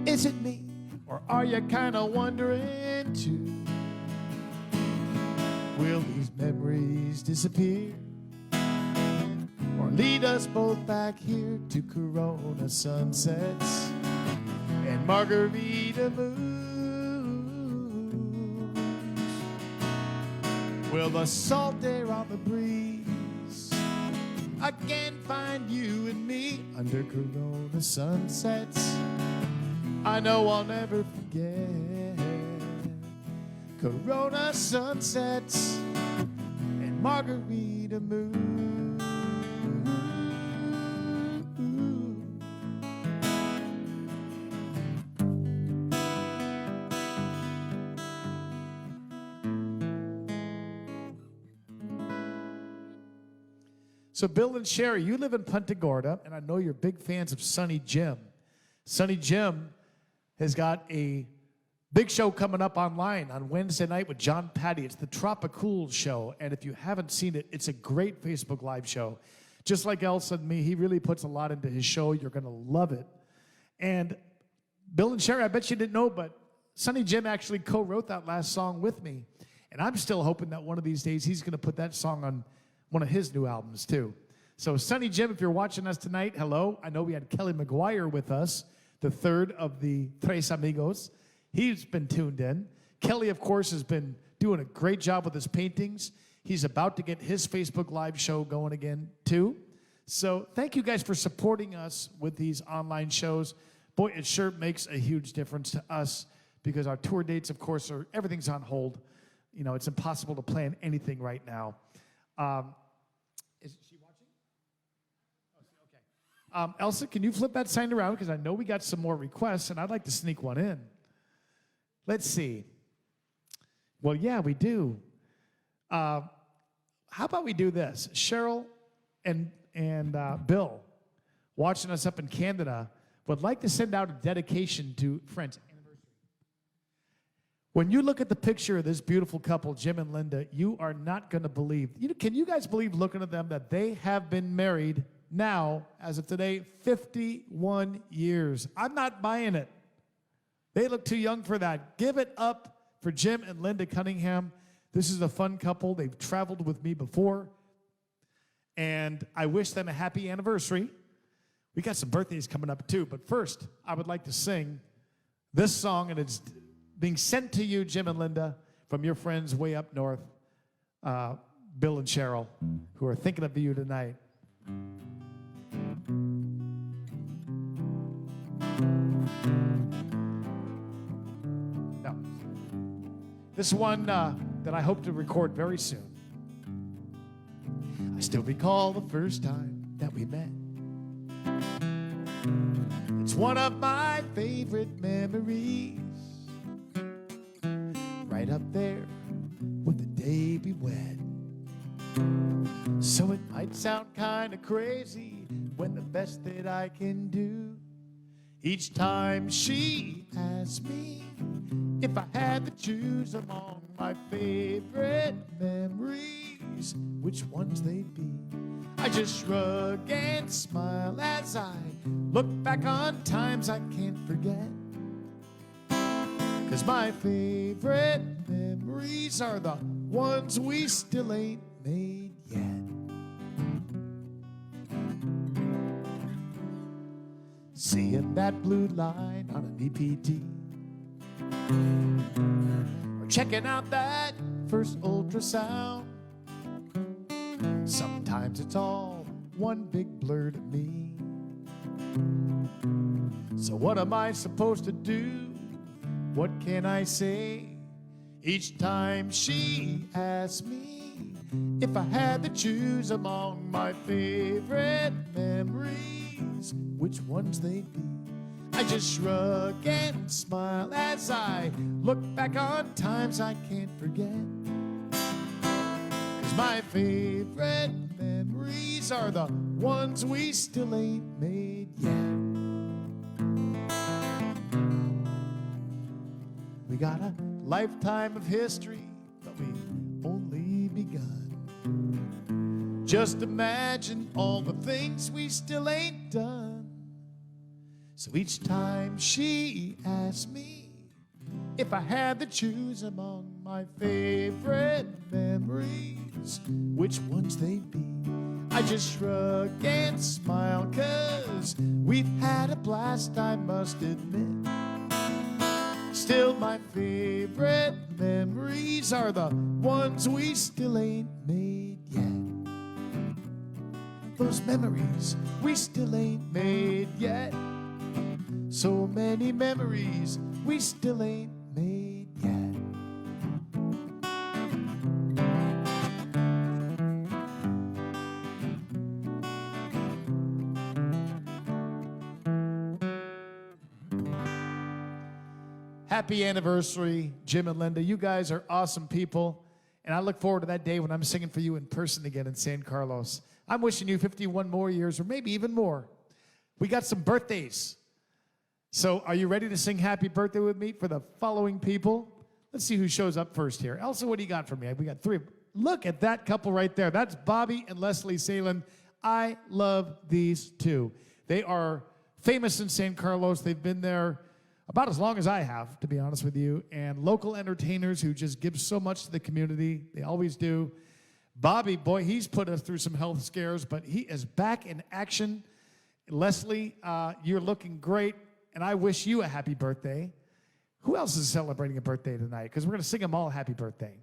Is it me, or are you kind of wondering too? Will these memories disappear or lead us both back here to Corona sunsets and margarita moons? Will the salt air on the breeze again find you and me under Corona sunsets? I know I'll never forget Corona sunsets and margarita moons. So Bill and Sherry, you live in Punta Gorda, and I know you're big fans of Sonny Jim. Sonny Jim has got a big show coming up online on Wednesday night with John Patty. It's the Tropicool show, and if you haven't seen it, it's a great Facebook Live show. Just like Elsa and me, he really puts a lot into his show. You're going to love it. And Bill and Sherry, I bet you didn't know, but Sonny Jim actually co-wrote that last song with me, and I'm still hoping that one of these days he's going to put that song on one of his new albums, too. So, Sonny Jim, if you're watching us tonight, hello. I know we had Kelly McGuire with us, the third of the Tres Amigos. He's been tuned in. Kelly, of course, has been doing a great job with his paintings. He's about to get his Facebook Live show going again, too. So, thank you guys for supporting us with these online shows. Boy, it sure makes a huge difference to us because our tour dates, of course, everything's on hold. You know, it's impossible to plan anything right now. Is she watching? Oh, okay. Elsa, can you flip that sign around? Because I know we got some more requests, and I'd like to sneak one in. Let's see. Well, yeah, we do. How about we do this? Cheryl and Bill, watching us up in Canada, would like to send out a dedication to friends. When you look at the picture of this beautiful couple, Jim and Linda, you are not going to believe. Can you guys believe, looking at them, that they have been married now, as of today, 51 years? I'm not buying it. They look too young for that. Give it up for Jim and Linda Cunningham. This is a fun couple. They've traveled with me before. And I wish them a happy anniversary. We got some birthdays coming up too. But first, I would like to sing this song, and it's being sent to you, Jim and Linda, from your friends way up north, Bill and Cheryl, who are thinking of you tonight. Now, this is one that I hope to record very soon. I still recall the first time that we met. It's one of my favorite memories. Right up there with the day we wed. So it might sound kind of crazy when the best that I can do, each time she asks me if I had to choose among my favorite memories, which ones they'd be, I just shrug and smile as I look back on times I can't forget. 'Cause my favorite memories are the ones we still ain't made yet. Seeing that blue line on an EPT, or checking out that first ultrasound. Sometimes it's all one big blur to me. So what am I supposed to do? What can I say? Each time she asks me if I had to choose among my favorite memories, which ones they'd be, I just shrug and smile as I look back on times I can't forget. 'Cause my favorite memories are the ones we still ain't made yet. We got a lifetime of history, but we've only begun. Just imagine all the things we still ain't done. So each time she asks me if I had to choose among my favorite memories, which ones they'd be, I just shrug and smile, 'cause we've had a blast, I must admit. Still, my favorite memories are the ones we still ain't made yet. Those memories we still ain't made yet. So many memories we still ain't made yet. Happy anniversary, Jim and Linda. You guys are awesome people, and I look forward to that day when I'm singing for you in person again in San Carlos. I'm wishing you 51 more years, or maybe even more. We got some birthdays. So are you ready to sing happy birthday with me for the following people? Let's see who shows up first here. Elsa, what do you got for me? We got three. Look at that couple right there. That's Bobby and Leslie Salen. I love these two. They are famous in San Carlos. They've been there about as long as I have, to be honest with you, and local entertainers who just give so much to the community. They always do. Bobby, boy, he's put us through some health scares, but he is back in action. Leslie, you're looking great, and I wish you a happy birthday. Who else is celebrating a birthday tonight? Because we're going to sing them all happy birthday.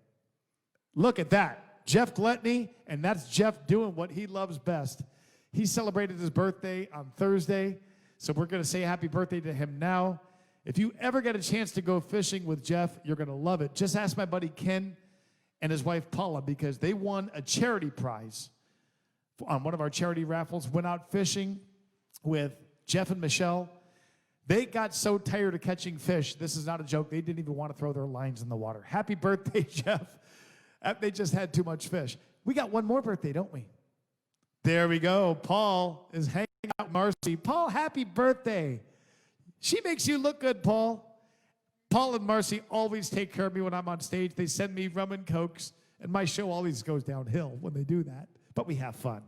Look at that. Jeff Gluttony, and that's Jeff doing what he loves best. He celebrated his birthday on Thursday, so we're going to say happy birthday to him now. If you ever get a chance to go fishing with Jeff, you're going to love it. Just ask my buddy Ken and his wife Paula, because they won a charity prize on one of our charity raffles. Went out fishing with Jeff and Michelle. They got so tired of catching fish, this is not a joke, they didn't even want to throw their lines in the water. Happy birthday, Jeff. They just had too much fish. We got one more birthday, don't we? There we go. Paul is hanging out with Marcy. Paul, happy birthday. She makes you look good, Paul. Paul and Marcy always take care of me when I'm on stage. They send me rum and cokes, and my show always goes downhill when they do that, but we have fun.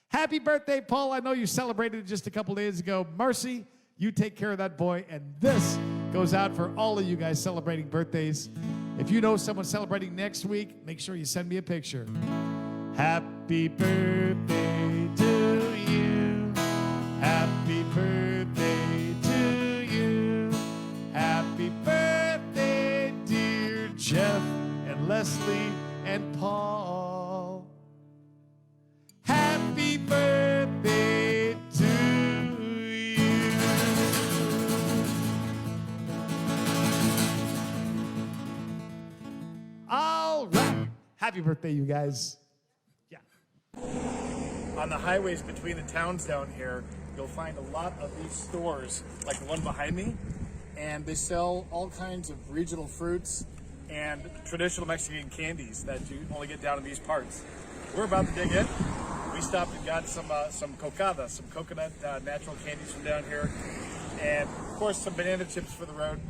Happy birthday, Paul. I know you celebrated it just a couple days ago. Marcy, you take care of that boy, and this goes out for all of you guys celebrating birthdays. If you know someone celebrating next week, make sure you send me a picture. Happy birthday to you. Happy birthday to you. Happy birthday, dear Jeff and Leslie and Paul. Happy birthday to you. All right. Happy birthday, you guys. Yeah. On the highways between the towns down here, you'll find a lot of these stores, like the one behind me, and they sell all kinds of regional fruits and traditional Mexican candies that you only get down in these parts. We're about to dig in. We stopped and got some cocada, some coconut natural candies from down here, and of course some banana chips for the road.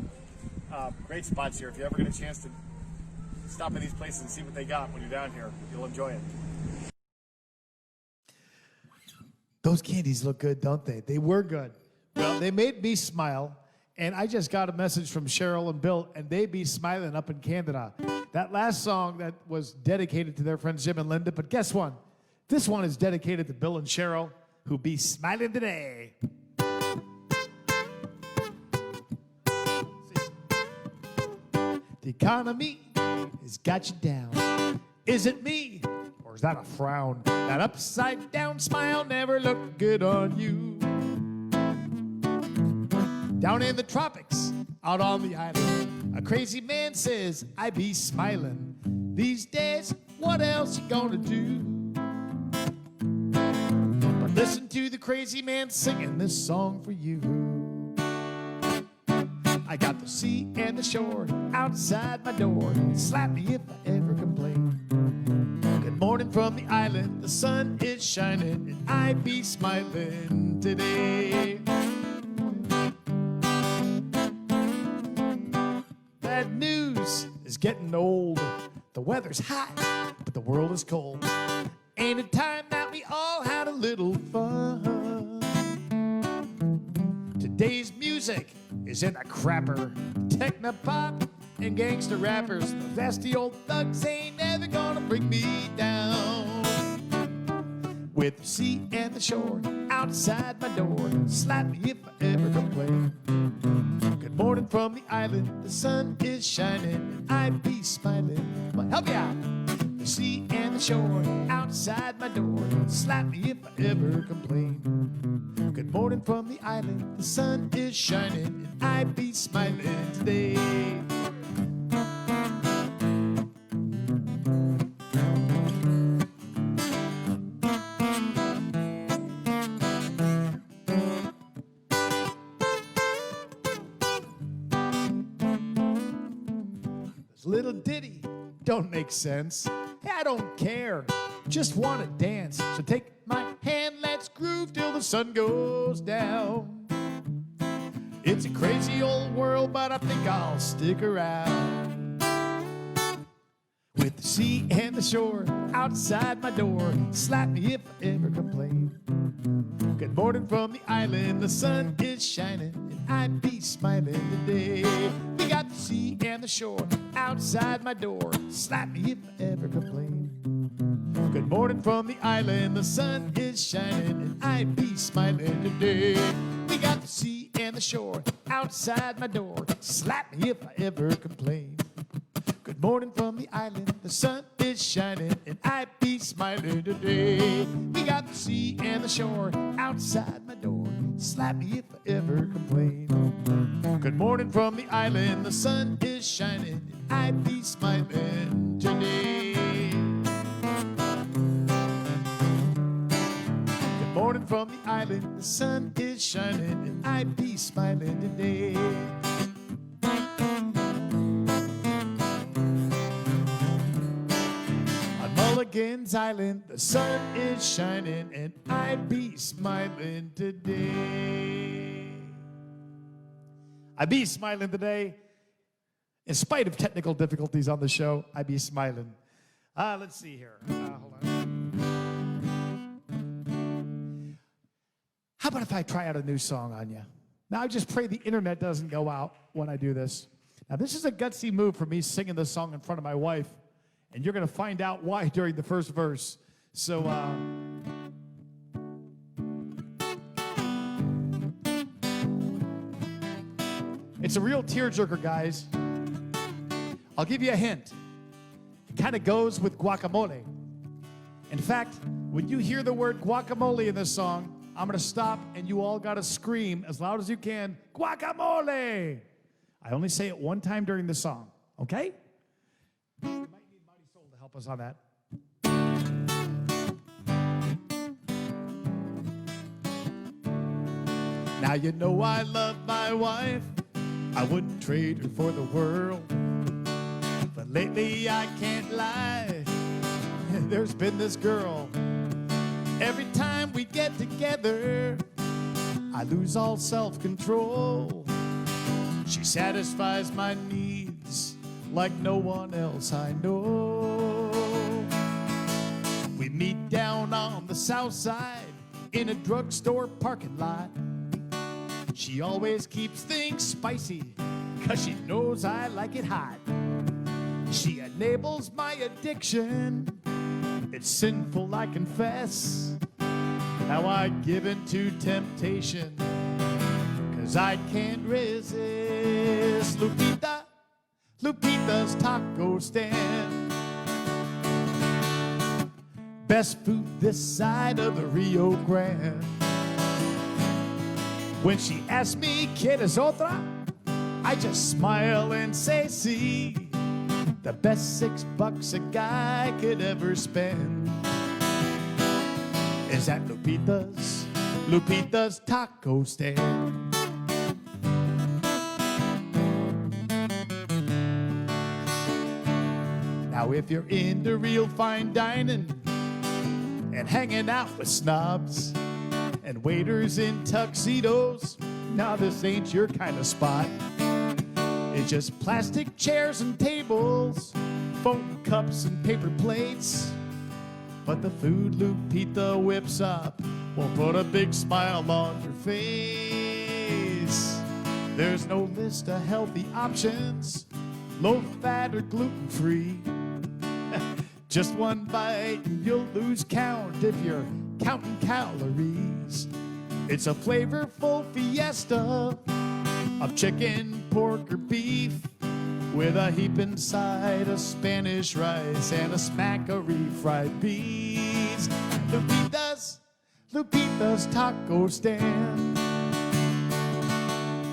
Great spots here. If you ever get a chance to stop in these places and see what they got when you're down here, you'll enjoy it. Those candies look good, don't they? They were good. Well, they made me smile, and I just got a message from Cheryl and Bill, and they be smiling up in Canada. That last song that was dedicated to their friends Jim and Linda, but guess what? This one is dedicated to Bill and Cheryl, who be smiling today. The economy has got you down. Is it me, or is that a frown? That upside down smile never looked good on you. Down in the tropics, out on the island, a crazy man says, I be smiling. These days, what else you gonna do? But listen to the crazy man singing this song for you. I got the sea and the shore outside my door. Slap me if I ever complain. Good morning from the island, the sun is shining, and I be smiling today. Bad news is getting old. The weather's hot, but the world is cold. Ain't it time that we all had a little fun? Today's music is in the crapper. Techno-pop and gangster rappers. The nasty old thugs ain't never gonna bring me down. With the sea and the shore outside my door, slap me if I ever complain. Good morning from the island, the sun is shining, and I be smiling. Well, help me out. The sea and the shore outside my door, slap me if I ever complain. Good morning from the island, the sun is shining, and I be smiling today. This little ditty don't make sense. Hey, I don't care, just want to dance. So take my hand, let's groove till the sun goes down. It's a crazy old world, but I think I'll stick around. With the sea and the shore outside my door, slap me if I ever complain. Good morning from the island, the sun is shining, and I be smiling today. We got the sea and the shore outside my door, slap me if I ever complain. Good morning from the island, the sun is shining, and I be smiling today. We got the sea and the shore outside my door, slap me if I ever complain. Good morning from the island, the sun is shining, and I be smiling today. We got the sea and the shore outside my door, slap me if I ever complain. Good morning from the island, the sun is shining, and I be smiling today. Good morning from the island, the sun is shining, and I be smiling today. Mulligan's Island, the sun is shining, and I be smiling today. I be smiling today. In spite of technical difficulties on the show, I be smiling. Let's see here. Hold on. How about if I try out a new song on you? Now I just pray the internet doesn't go out when I do this. Now this is a gutsy move for me singing this song in front of my wife, and you're going to find out why during the first verse. So, it's a real tearjerker, guys. I'll give you a hint. It kind of goes with guacamole. In fact, when you hear the word guacamole in this song, I'm going to stop and you all got to scream as loud as you can, guacamole! I only say it one time during the song, okay? We might need Marisol to help us on that. Now you know I love my wife. I wouldn't trade her for the world. But lately I can't lie. There's been this girl. Every time we get together, I lose all self-control. She satisfies my needs like no one else I know. We meet down on the south side in a drugstore parking lot. She always keeps things spicy 'cause she knows I like it hot. She enables my addiction. It's sinful, I confess. Now I give in to temptation 'cause I can't resist. Lupita's taco stand. Best food this side of the Rio Grande. When she asks me, ¿quieres otra? I just smile and say, sí. The best $6 a guy could ever spend is at Lupita's taco stand. Now if you're into real fine dining and hanging out with snobs and waiters in tuxedos, now this ain't your kind of spot. It's just plastic chairs and tables, foam cups and paper plates. But the food Lupita whips up will put a big smile on your face. There's no list of healthy options, low fat or gluten-free. Just one bite and you'll lose count if you're counting calories. It's a flavorful fiesta of chicken, pork, or beef with a heap inside of Spanish rice and a smackery fried beans. Lupita's taco stand.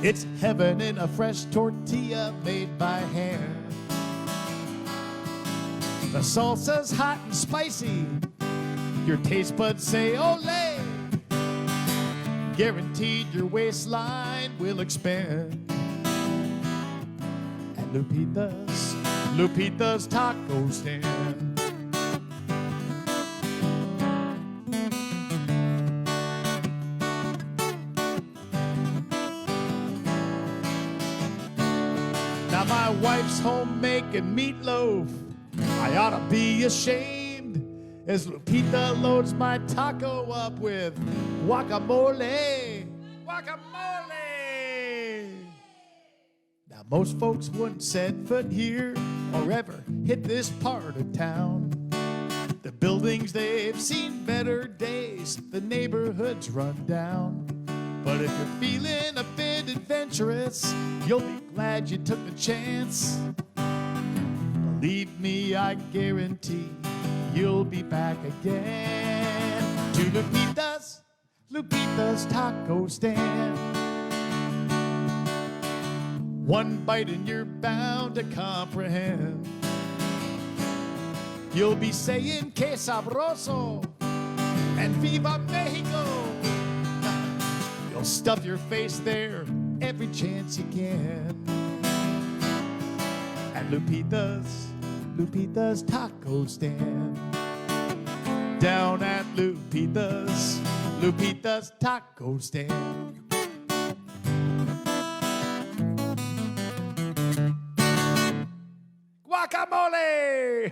It's heaven in a fresh tortilla made by hand. The salsa's hot and spicy. Your taste buds say, ole. Guaranteed your waistline will expand. At Lupita's taco stand. Now my wife's home making meatloaf. I ought to be ashamed as Lupita loads my taco up with guacamole. Guacamole! Now most folks wouldn't set foot here or ever hit this part of town. The buildings, they've seen better days, the neighborhood's run down. But if you're feeling a bit adventurous, you'll be glad you took the chance. Believe me, I guarantee you'll be back again to Lupita's taco stand. One bite and you're bound to comprehend. You'll be saying que sabroso and viva Mexico. You'll stuff your face there every chance you can. At Lupita's taco stand. Down at Lupita's taco stand. Guacamole!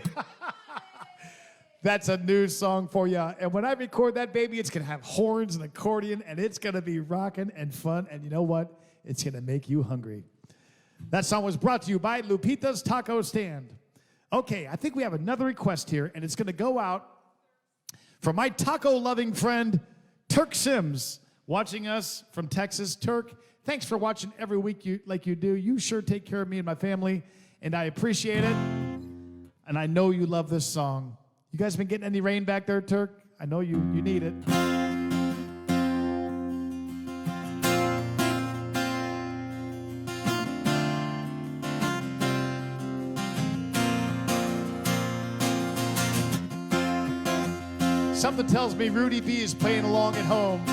That's a new song for you. And when I record that, baby, it's going to have horns and accordion, and it's going to be rocking and fun. And you know what? It's going to make you hungry. That song was brought to you by Lupita's Taco Stand. Okay, I think we have another request here, and it's going to go out for my taco-loving friend, Turk Sims, watching us from Texas. Turk, thanks for watching every week like you do. You sure take care of me and my family, and I appreciate it. And I know you love this song. You guys been getting any rain back there, Turk? I know you need it. Something tells me Rudy B is playing along at home.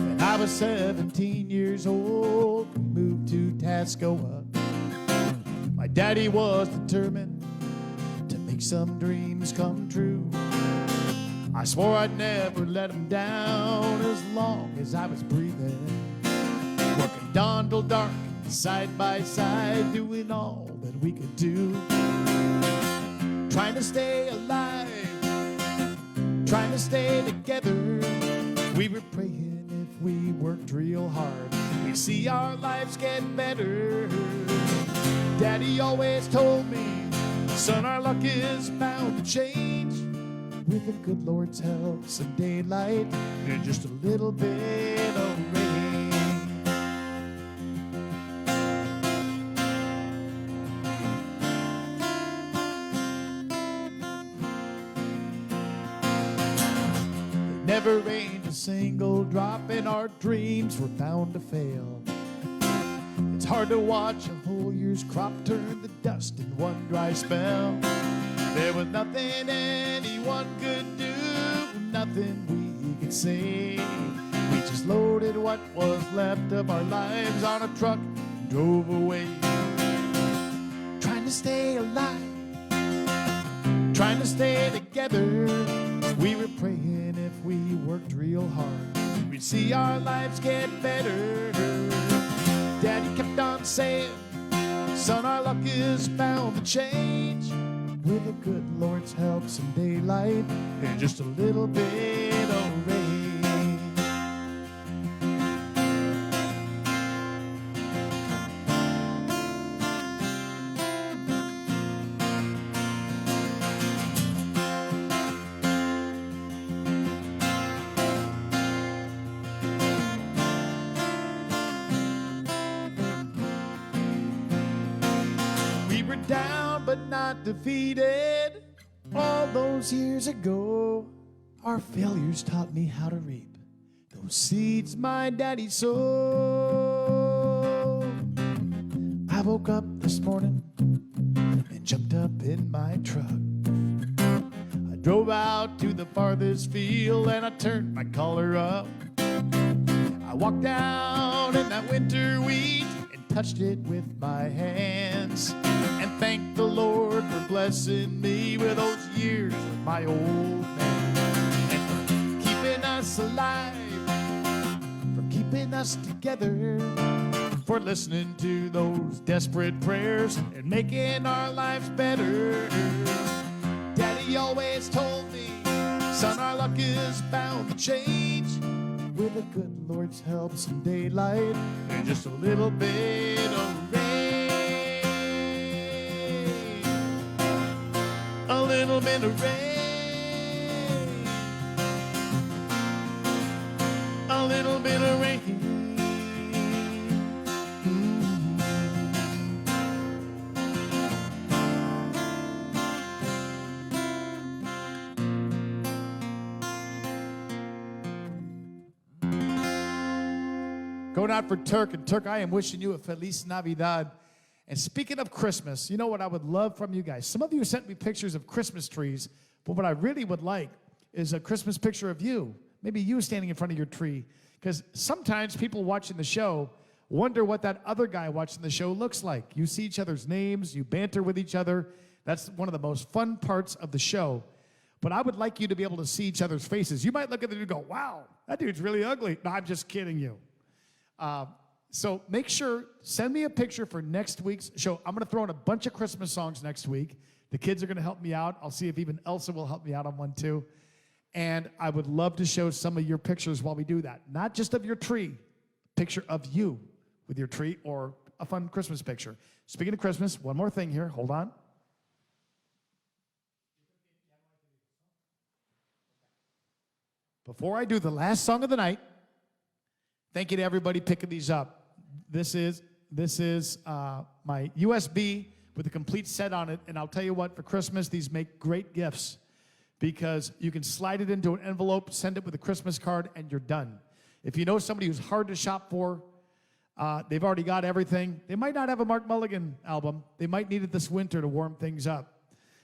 When I was 17 years old, we moved to Tascoa. My daddy was determined to make some dreams come true. I swore I'd never let him down as long as I was breathing. Working dawn till dark, side by side, doing all that we could do. Trying to stay alive, trying to stay together. We were praying if we worked real hard, we'd see our lives get better. Daddy always told me, son, our luck is bound to change. With the good Lord's help, some daylight and just a little bit of rain. Never rained a single drop, and our dreams were bound to fail. It's hard to watch a whole year's crop turn to dust in one dry spell. There was nothing anyone could do, nothing we could say. We just loaded what was left of our lives on a truck and drove away. Trying to stay alive, trying to stay together. We were praying if we worked real hard, we'd see our lives get better. Daddy kept on saying, son, our luck is bound to change. With the good Lord's help, some daylight and just a little bit of rain. We were down but not defeated. All those years ago, our failures taught me how to reap those seeds my daddy sowed. I woke up this morning and jumped up in my truck. I drove out to the farthest field and I turned my collar up. I walked down in that winter wheat and touched it with my hands, and thanked the Lord for blessing me with those years with my old man, and for keeping us alive, for keeping us together, for listening to those desperate prayers and making our lives better. Daddy always told me, son, our luck is bound to change. With the good Lord's help, some daylight and just a little bit of rain. A little bit of rain. A little bit of rain. Going out for Turk, and Turk, I am wishing you a Feliz Navidad. And speaking of Christmas, you know what I would love from you guys? Some of you sent me pictures of Christmas trees, but what I really would like is a Christmas picture of you. Maybe you standing in front of your tree. Because sometimes people watching the show wonder what that other guy watching the show looks like. You see each other's names, you banter with each other. That's one of the most fun parts of the show. But I would like you to be able to see each other's faces. You might look at them and go, wow, that dude's really ugly. No, I'm just kidding you. So make sure, send me a picture for next week's show. I'm going to throw in a bunch of Christmas songs next week. The kids are going to help me out. I'll see if even Elsa will help me out on one too. And I would love to show some of your pictures while we do that. Not just of your tree, picture of you with your tree or a fun Christmas picture. Speaking of Christmas, one more thing here. Hold on. Before I do the last song of the night, thank you to everybody picking these up. This is my USB with a complete set on it, and I'll tell you what, for Christmas, these make great gifts because you can slide it into an envelope, send it with a Christmas card, and you're done. If you know somebody who's hard to shop for, they've already got everything. They might not have a Mark Mulligan album. They might need it this winter to warm things up.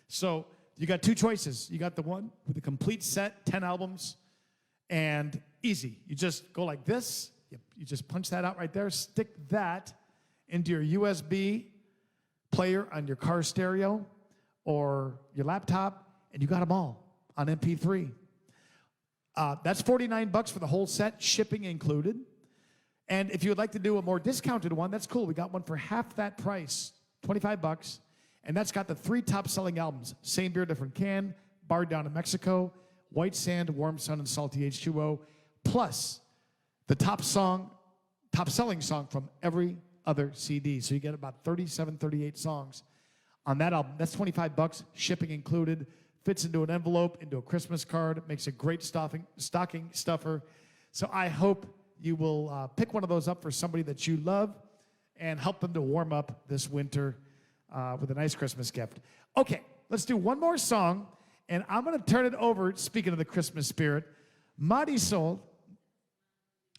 So you got two choices. You got the one with the complete set, 10 albums, and easy. You just go like this. You just punch that out right there. Stick that into your USB player on your car stereo or your laptop, and you got them all on MP3. That's $49 for the whole set, shipping included. And if you would like to do a more discounted one, that's cool. We got one for half that price, $25. And that's got the 3 top-selling albums, Same Beer, Different Can, Bar Down in Mexico, White Sand, Warm Sun, and Salty H2O, plus the top-selling song from every other CD. So you get about 37, 38 songs on that album. That's $25, shipping included. Fits into an envelope, into a Christmas card. Makes a great stocking stuffer. So I hope you will pick one of those up for somebody that you love and help them to warm up this winter with a nice Christmas gift. Okay, let's do one more song, and I'm going to turn it over, speaking of the Christmas spirit, Marisol.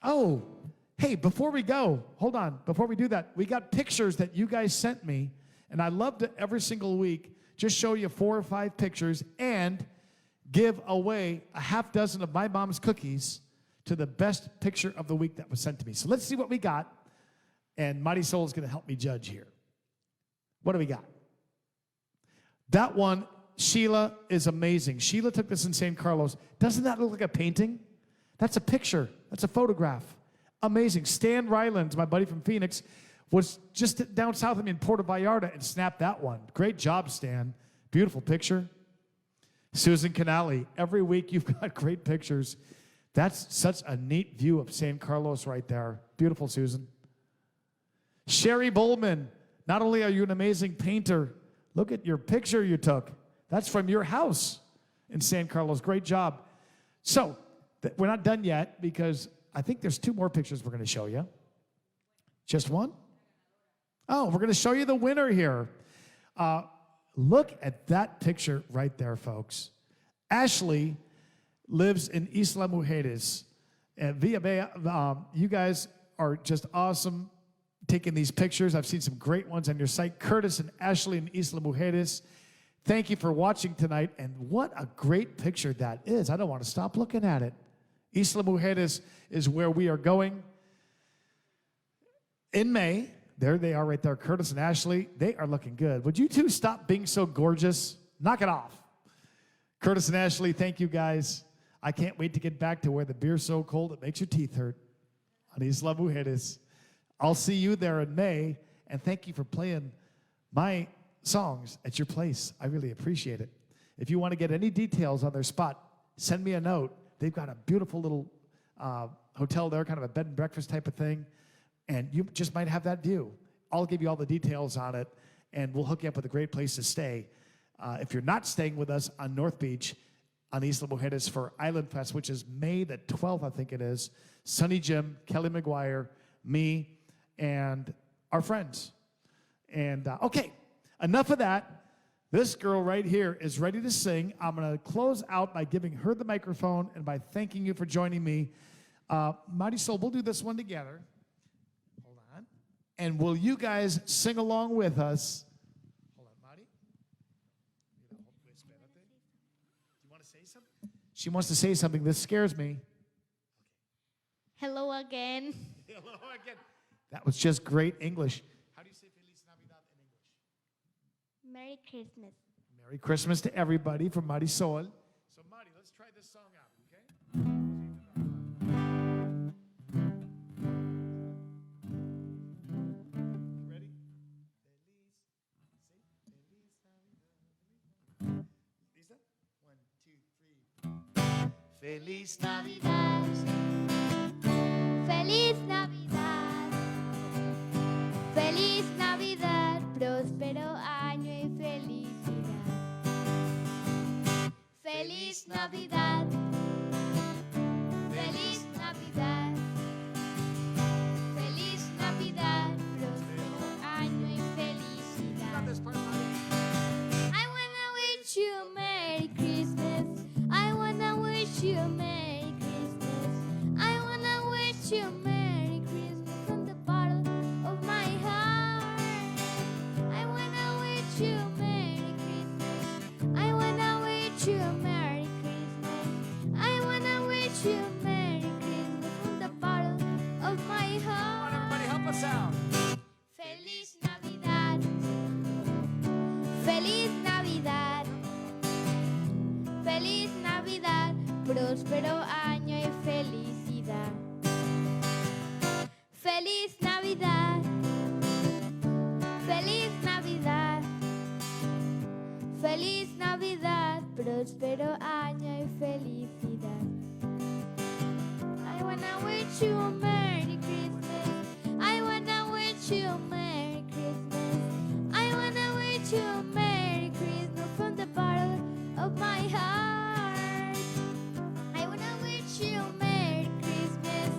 Oh, hey, before we go, hold on. Before we do that, we got pictures that you guys sent me, and I love to every single week just show you 4 or 5 pictures and give away a half dozen of my mom's cookies to the best picture of the week that was sent to me. So let's see what we got, and Marisol is going to help me judge here. What do we got? That one, Sheila, is amazing. Sheila took this in San Carlos. Doesn't that look like a painting? That's a picture. That's a photograph. Amazing. Stan Rylands, my buddy from Phoenix, was just down south of me in Puerto Vallarta and snapped that one. Great job, Stan. Beautiful picture. Susan Canali, every week you've got great pictures. That's such a neat view of San Carlos right there. Beautiful, Susan. Sherry Bowman, not only are you an amazing painter, look at your picture you took. That's from your house in San Carlos. Great job. So, we're not done yet because I think there's 2 more pictures we're going to show you. Just one? Oh, we're going to show you the winner here. Look at that picture right there, folks. Ashley lives in Isla Mujeres. And you guys are just awesome taking these pictures. I've seen some great ones on your site. Curtis and Ashley in Isla Mujeres. Thank you for watching tonight. And what a great picture that is. I don't want to stop looking at it. Isla Mujeres is where we are going in May. There they are right there, Curtis and Ashley. They are looking good. Would you 2 stop being so gorgeous? Knock it off. Curtis and Ashley, thank you guys. I can't wait to get back to where the beer's so cold it makes your teeth hurt on Isla Mujeres. I'll see you there in May, and thank you for playing my songs at your place. I really appreciate it. If you want to get any details on their spot, send me a note. They've got a beautiful little hotel there, kind of a bed and breakfast type of thing, and you just might have that view. I'll give you all the details on it, and we'll hook you up with a great place to stay. If you're not staying with us on North Beach, on Isla Mujeres for Island Fest, which is May the 12th, I think it is, Sonny Jim, Kelly McGuire, me, and our friends. And, okay, enough of that. This girl right here is ready to sing. I'm going to close out by giving her the microphone and by thanking you for joining me. Marisol, we'll do this one together. Hold on. And will you guys sing along with us? Hold on, Mari. Do you want to say something? She wants to say something. This scares me. Hello again. Hello again. That was just great English. How do you say Feliz Navidad in English? Merry Christmas. Merry Christmas to everybody from Marisol. So, Mari, let's try this song out, okay? Feliz Navidad. Feliz Navidad. Feliz Navidad, próspero año y felicidad. Feliz Navidad. Feliz Navidad. Feliz Navidad, próspero año y felicidad. I wanna wish you a Merry Christmas. I wanna wish you a Merry Christmas. I wanna wish you a Merry Christmas from the bottom of my heart. I wanna wish you a Merry Christmas. I wanna wish you a Merry Christmas. I wanna wish you a Merry Christmas from the bottom of my heart. Everybody help us out. Feliz Navidad. Feliz Navidad. Feliz Navidad, próspero año y felicidad. Feliz Navidad. Feliz Navidad. Feliz Navidad, próspero año y felicidad. I wanna wish you a Merry Christmas. I wanna wish you a Merry Christmas. I wanna wish you a Merry Christmas from the bottom of my heart. I wanna wish you a Merry Christmas.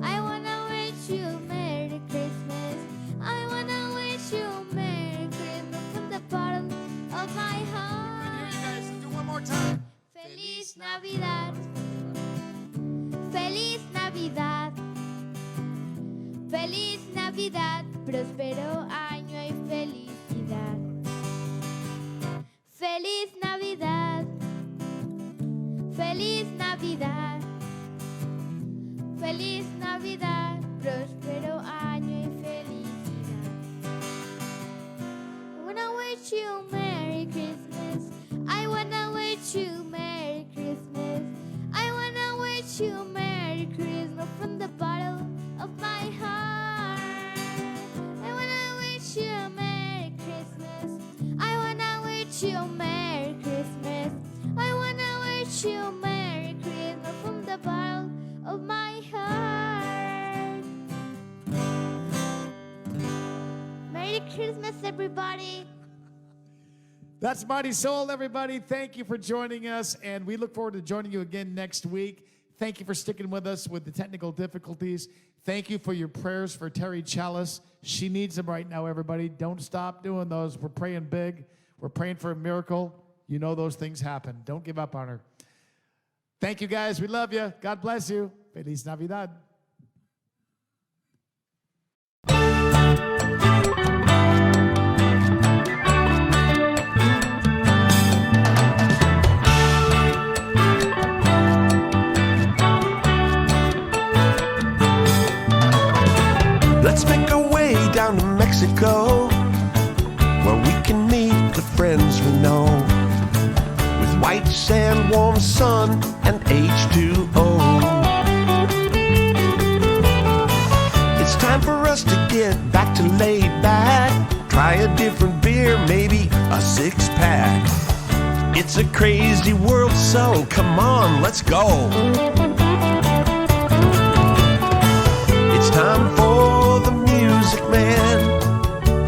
I wanna wish you a Merry Christmas. I wanna wish you a Merry Christmas from the bottom of my heart. You guys do one more time. Feliz Navidad. Feliz Navidad. Feliz Navidad, próspero año y felicidad. Feliz Navidad. Feliz Navidad. Feliz Navidad, próspero año y felicidad. I wanna wish you a Merry Christmas. I wanna wish you a Merry Christmas. I wanna wish you a Merry Christmas from the bottom of my heart. I wanna wish you a Merry Christmas. I wanna wish you a Merry Christmas. I wanna wish you a Merry Christmas from the bottom of my heart. Merry Christmas, everybody. That's Marisol, everybody. Thank you for joining us, and we look forward to joining you again next week. Thank you for sticking with us with the technical difficulties. Thank you for your prayers for Terry Chalice. She needs them right now, everybody. Don't stop doing those. We're praying big. We're praying for a miracle. You know those things happen. Don't give up on her. Thank you, guys. We love you. God bless you. Feliz Navidad. Let's make our way down to Mexico, where we can meet the friends we know, with white sand, warm sun, and H2O. It's time for us to get back to laid back, try a different beer, maybe a six-pack. It's a crazy world, so come on, let's go. It's time for the music man,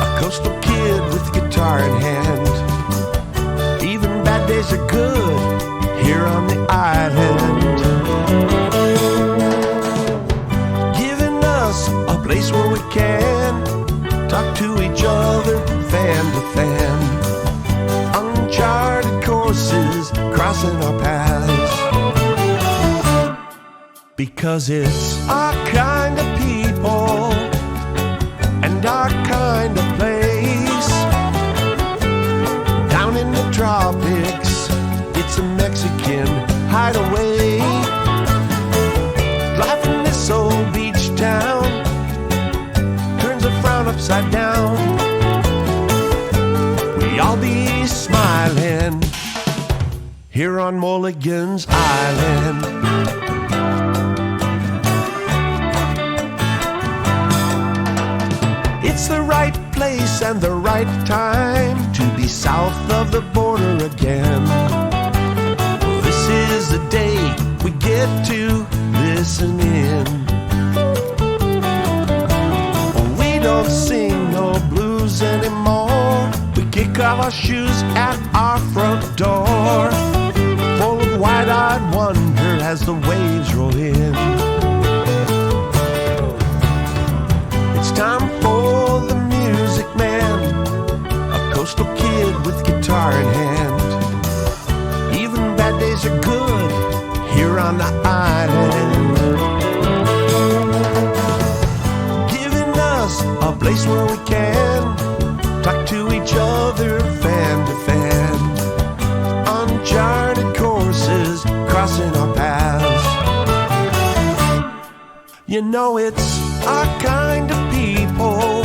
a coastal kid with guitar in hand. Even bad days are good here on the island, giving us a place where we can talk to each other fan to fan. Uncharted courses crossing our paths, because it's our kind of people and our kind of place. Down in the tropics, it's a Mexican hideaway. Life in this old beach town turns a frown upside down. We all be smiling here on Mulligan's Island. It's the right place and the right time to be south of the border again. Well, this is the day we get to listen in. We don't sing no blues anymore. We kick off our shoes at our front door, full of wide-eyed wonder as the waves roll in. It's time for the music man, a coastal kid with guitar in hand. Even bad days are good here on the island, giving us a place where we can talk to each other fan to fan. Uncharted courses crossing our paths. You know it's our kind of people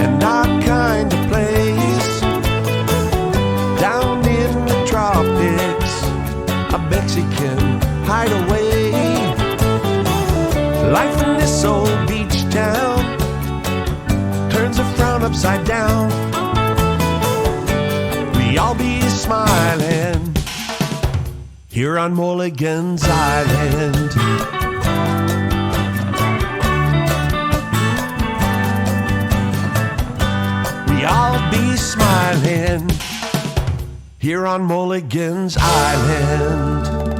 and our kind of place. Down in the tropics, a Mexican hideaway. Life in this old beach town turns a frown upside down. We all be smiling here on Mulligan's Island. We all be smiling here on Mulligan's Island.